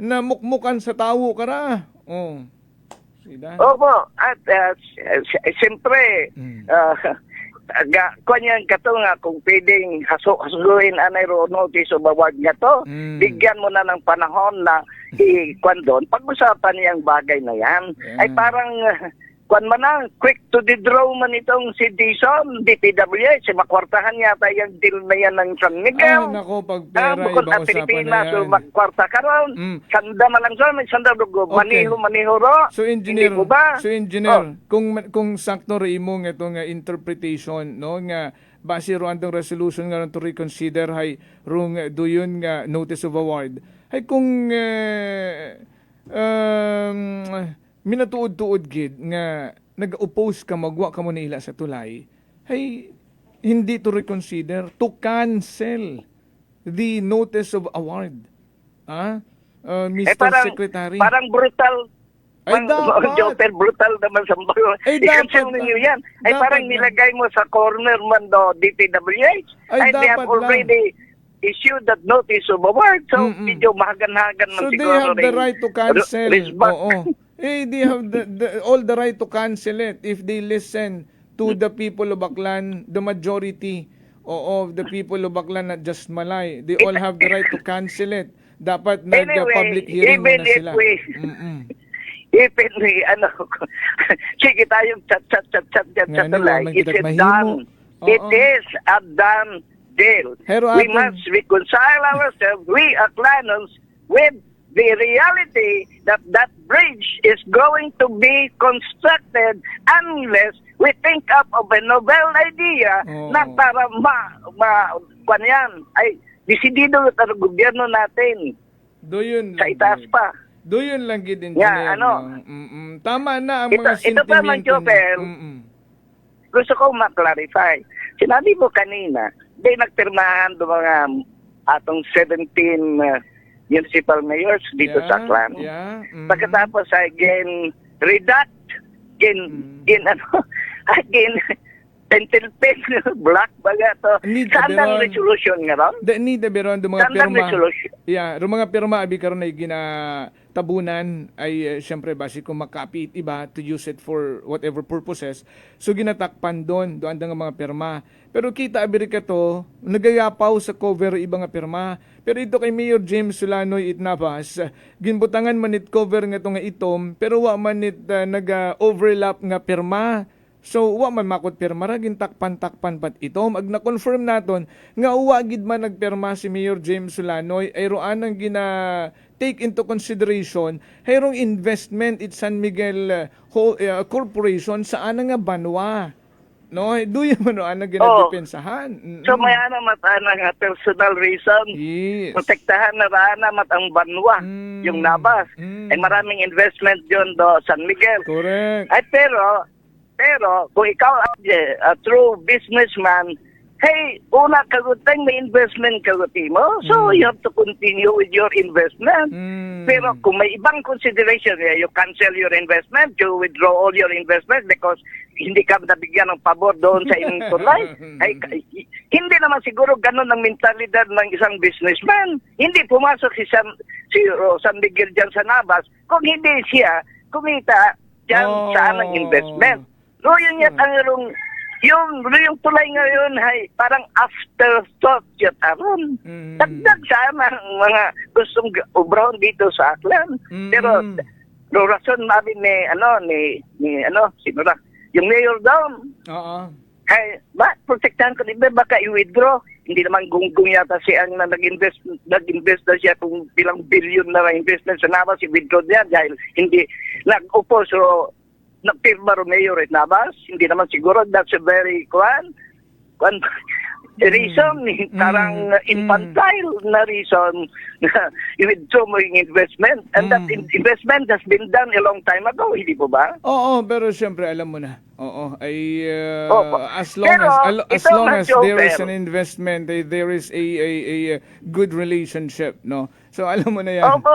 namukmukan sa tawo, kara. Oh. Sida? Opo, at siyempre, kanyan ka to nga kung pwedeng hasuguin anay ro notice of award nga to, bigyan mo na ng panahon na kwan doon, pag-usapan niyang bagay na yan. Ay parang, kwan man na, quick to the draw man itong si Dison, DPWH, makwartahan yata yung deal na yan ng San Miguel. Nako, pag pera, bukod ibang at usapan na Pilipinas, yan. so makwarta ka ron. Sanda man lang may sanda dugo, Okay. maniho ro. So engineer, Hindi po ba? kung sakto rin mo nga itong interpretation, no, nga base ro andong resolution nga to reconsider hay rung duyon nga notice of award. Hay kung minatuod-tuod gid nga nag-oppose ka magwa ka mo na ila sa tulay, hay hindi to reconsider, to cancel the notice of award. Mr. Secretary. Parang brutal. Ay, dapat. Joker, brutal naman sa bago. I-cancel ninyo yan. Ay, parang nilagay mo sa corner man do DPWH. Ay, they have already issued that notice of award. So, medyo mahagan-hagan man So siguro. they have the right to cancel. Resback. Oo. They have all the right to cancel it if they listen to the people of Baclan, the majority of the people of Baclan, not just Malay. They all have the right to cancel it. Dapat nag-public hearing muna sila. Even sige tayong chat tulay. It's done. It is a done deal. We must reconcile ourselves, we Aclanons, with the reality that that bridge is going to be constructed unless we think up of a novel idea na para kanyan ay desidido ang gobyerno natin. Doon sa itaas pa. Doon lang gid engineer. Tama na ang mga ito pa man, Joper. Gusto ko ma-clarify. Sinabi mo kanina, di nagpirmahan do mga atong 17 municipal mayors dito sa Aklan. Pagkatapos ay redact, pencil pen, black baga to. Saan ang resolution nga ron? Need na beron do mga Saan ang pirma. resolution? Yeah, do mga pirma abi karon ay ginatabunan ay syempre base kung makapit iba to use it for whatever purposes. So ginatakpan doon ang mga pirma. Pero kita abi ka to, nagayapaw sa cover ibang nga pirma. Pero ito kay Mayor James Solanoy Itnabas, ginbutangan man it cover nga to nga itom, pero wa man it naga-overlap nga pirma. So, wa man makot pirma ra gintakpan-takpan pat itom. Ag na-confirm naton nga uwa gid man nagpirma si Mayor James Solanoy ay roan ang take into consideration hayrong investment it San Miguel Corporation sa ana nga banwa. No, duyo man ana ginadepensahan. So may ana matana nga personal reason. Protektahan na rana mat ang banwa, yung Nabas. Ay maraming investment diyon do San Miguel. Correct. Ay pero kung ikaw a true businessman, hey, una kagutang may investment kaguti mo. So you have to continue with your investment. Pero kung may ibang consideration, you cancel your investment, you withdraw all your investment because hindi ka nabigyan ng pabor doon sa inyong tulay. Ay, hindi naman siguro ganun ang mentalidad ng isang businessman. Hindi pumasok si San Miguel dyan sa Nabas kung hindi siya kumita dyan sa anong investment. So yun yan ang yung tulay ngayon ay parang afterthought yun aron. Dagdag sana ang mga gustong ubraon dito sa Aklan. Pero rason namin sino na? Yung mayor down. Ay, protektahan ko din baka i-withdraw. Hindi naman gunggong yata siya ang nag-invest na siya kung bilang billion na investment sa Nabas, i-withdraw niya dahil hindi nag-oppose o nagpirma ro mayor at Nabas. Hindi naman siguro that's a very reason, parang infantile na reason na i-withdraw mo yung investment. And that investment has been done a long time ago, hindi po ba? Oo, pero syempre alam mo na. Oo, ay as long Pero, as ito, long Ma'am as there is Joker. an investment, there is a good relationship, no? So alam mo na yan. Opo,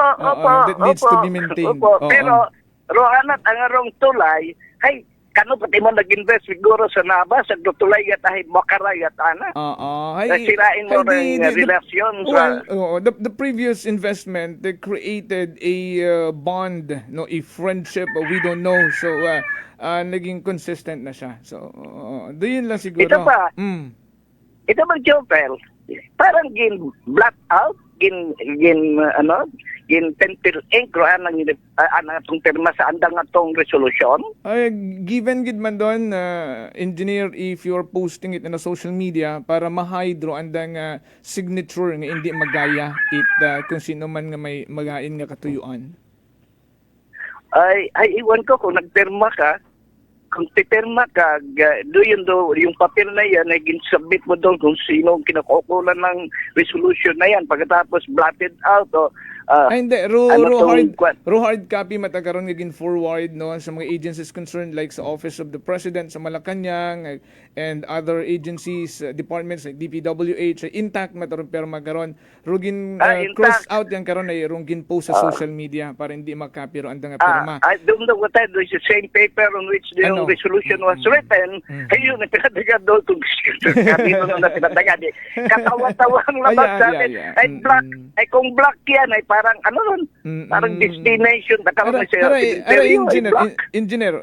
that needs to be maintained. Opo. Oo. Pero, roanat ang arong tulay, ay, kano pati mo nag-invest siguro sa naba, sa tulay at ay makaray at ana. Oo. Sirain mo rin relasyon sa... The previous investment, they created a bond, no, a friendship, we don't know. So, naging consistent na siya. So, doon lang siguro. Ito pa, ito ba, Jopel, parang black out, gin pentil ink, anang itong pirma sa andang atong resolution. Given gid man doon, engineer, if you're posting it in a social media para ma-hide ro andang signature nga hindi magaya it kung sino man nga may magain nga katuyuan. Ay iwan ko kung nagpirma ka, kung pipirma ka, yung papel na yan ay ginsubmit mo doon kung sino ang kinakukulan ng resolution na yan pagkatapos blotted out o hindi, hard copy matagaron nga forward no sa mga agencies concerned like sa Office of the President sa Malacanang and other agencies, departments like DPWH, intact mataron pero magaron rugin cross out yan karon ay rugin post sa social media para hindi makopy ro andang pirma. I don't know what that is the same paper on which the resolution was written. Ayun, pinadagan doon kung kanino na pinadagan. Katawa-tawa ang labas sa atin. Ay kung black yan ay parang ano nun? Parang destination. Engineer,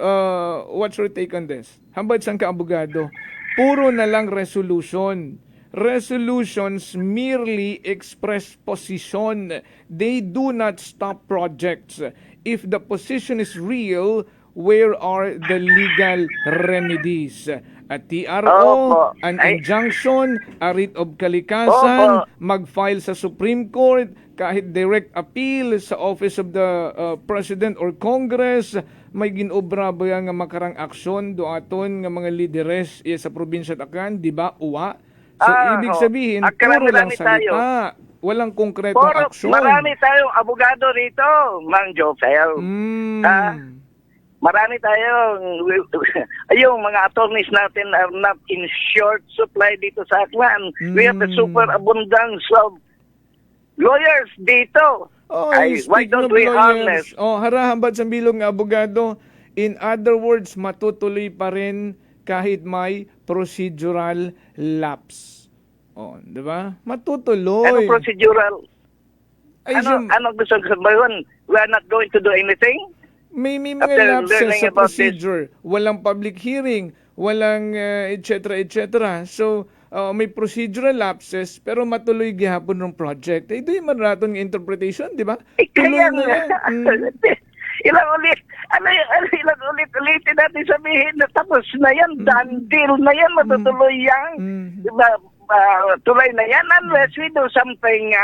what's your take on this? Hambad sang kaabogado? Puro na lang resolution. Resolutions merely express position. They do not stop projects. If the position is real, where are the legal remedies? At TRO, an injunction, a writ of kalikasan, mag-file sa Supreme Court, kahit direct appeal sa Office of the President or Congress, may ginobra ba nga makarang aksyon do aton nga mga lideres sa probinsya Akan, di ba? Uwa. So, ibig sabihin, puro lang salita. Walang konkretong aksyon. Marami tayong abogado rito, Mang Jofel. Marami tayong, yung mga attorneys natin are not in short supply dito sa Aklan. We have a super abundance of lawyers dito. Why don't we harness? Harahambad sa bilog nga abogado. In other words, matutuloy pa rin kahit may procedural lapse. Di ba? Matutuloy. Ano procedural? Ano gusto ko sabihin? We are not going to do anything? May mga lapses sa procedure. Walang public hearing, walang etc. So, may procedural lapses pero matuloy gihapon ng project. Ito yung maraton ng interpretation, di ba? Kaya nga. Ilang ulit natin sabihin na tapos na yan, done deal na yan, matutuloy yan. Diba, tuloy na yan unless we do something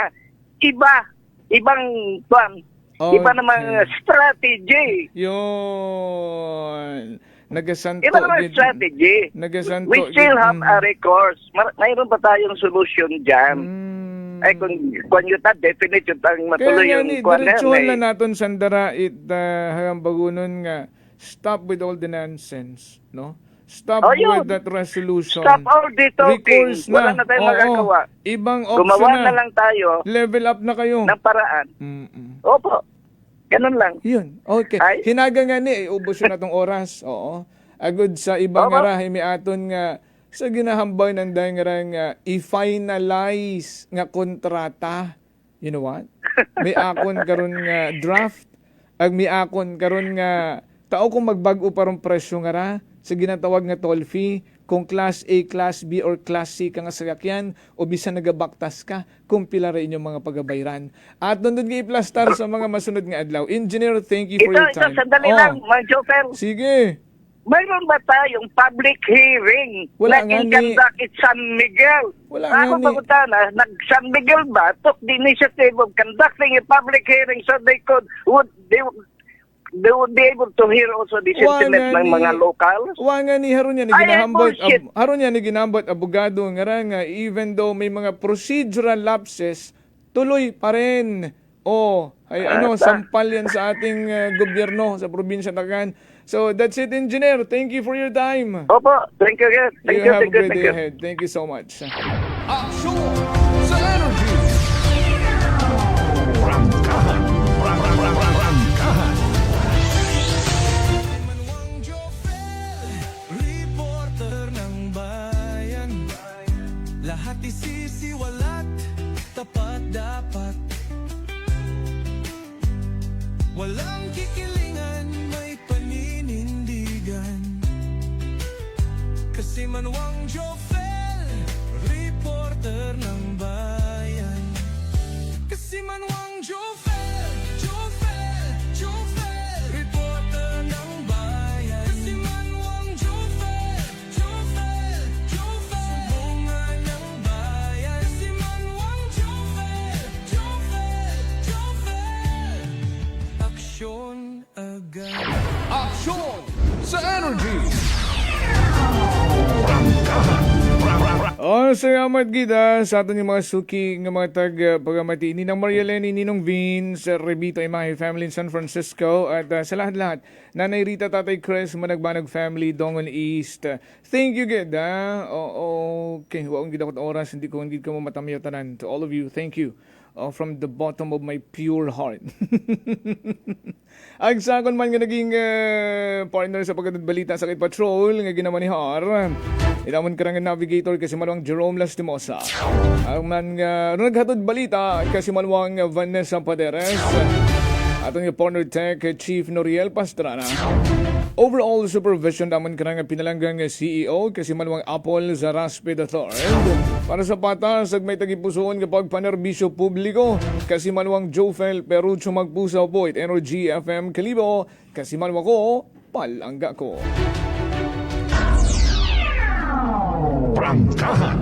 ibang plan. Iba namang strategy. Yun. Nagasanto. Iba namang strategy. Nagasanto. We still have a recourse. Mayroon pa tayong solution dyan. Ay kung yun ta, definite yun tang matuloy yung kwan na. Diretsuhan na natin sandara hanggang bagunon nga stop with all the nonsense. No? Stop with that resolution. Stop all the talking. Wala na tayong magagawa. Ibang option gumawa na lang tayo. Level up na kayo. Ng paraan. Opo. Ganun lang. Yun. Okay. Hinaga nga ni, ubos yun na itong oras. Oo. Agud sa ibang nga may aton nga sa ginahambay ng dahil nga i-finalize nga kontrata. You know what? May akon karon nga draft. May akon karon nga tao kung magbago parang presyo nga ra sa ginatawag nga toll fee, kung Class A, Class B, or Class C ka nga sakyan, o bisan nagabaktas ka, kung pila rin inyong mga pagabayran. At nandun nga i-plastar sa mga masunod nga adlaw. Engineer, thank you for your time. Ito, sandali lang, Mang Joper. Sige. Mayroon ba tayong public hearing na in-conduct at San Miguel? Ako pagkutana, nag-San Miguel ba took the initiative of conducting a public hearing so they they would be able to hear also the sentiment ng mga locals. Nga ni haron yan ni ginambot abogado nga even though may mga procedural lapses, tuloy pa rin. Sampal yan sa ating gobyerno sa probinsya Tagan. So that's it, Engineer. Thank you for your time. Opo, thank you again. You have a great day ahead. Thank you so much. Aksyon sa energy. Prangkahan. Reporter ng bayan, lahat isisiwalat, tapat dapat. Walang kikilingan, may paninindigan. Kasi Manuang Jofel, reporter ng bayan. Kasi Manuang Jofel, reporter ng bayan. Kasi Manuang Jofel, sumbungan ng bayan. Kasi Manuang Jofel, aksyon agad. Aksyon sa energy. Salamat kita sa atin yung mga suki ng mga tag-pagamati. Ninang Marielene, Ninong Vince, Rebito, Imahe family in San Francisco, at sa lahat-lahat, Nanay Rita, Tatay Chris, Managbanag family, Dongon East. Thank you, gid, okay, waong gid ako oras, hindi ko mo matamyo tanan. To all of you, thank you. From the bottom of my pure heart. Ang sakon man nga naging partner sa Pagkatid Balita sa Sakit Patrol nga ginaman ni Har. Itamon ka nga navigator kasi maluang Jerome Lastimosa. Ang man nga naghatod balita kasi maluang Vanessa Paderes. Atong yung partner tech Chief Noriel Pastrana. Overall supervision naman ka nga pinalanggang CEO kasi maluang Apple Zaraspe III. Para sa patas, may tagipusoon kapag panerbisyo publiko kasi maluang Jofel Perucho Magpusaw po at Energy FM Kalibo kasi maluang ko palangga ko. Prangkahan.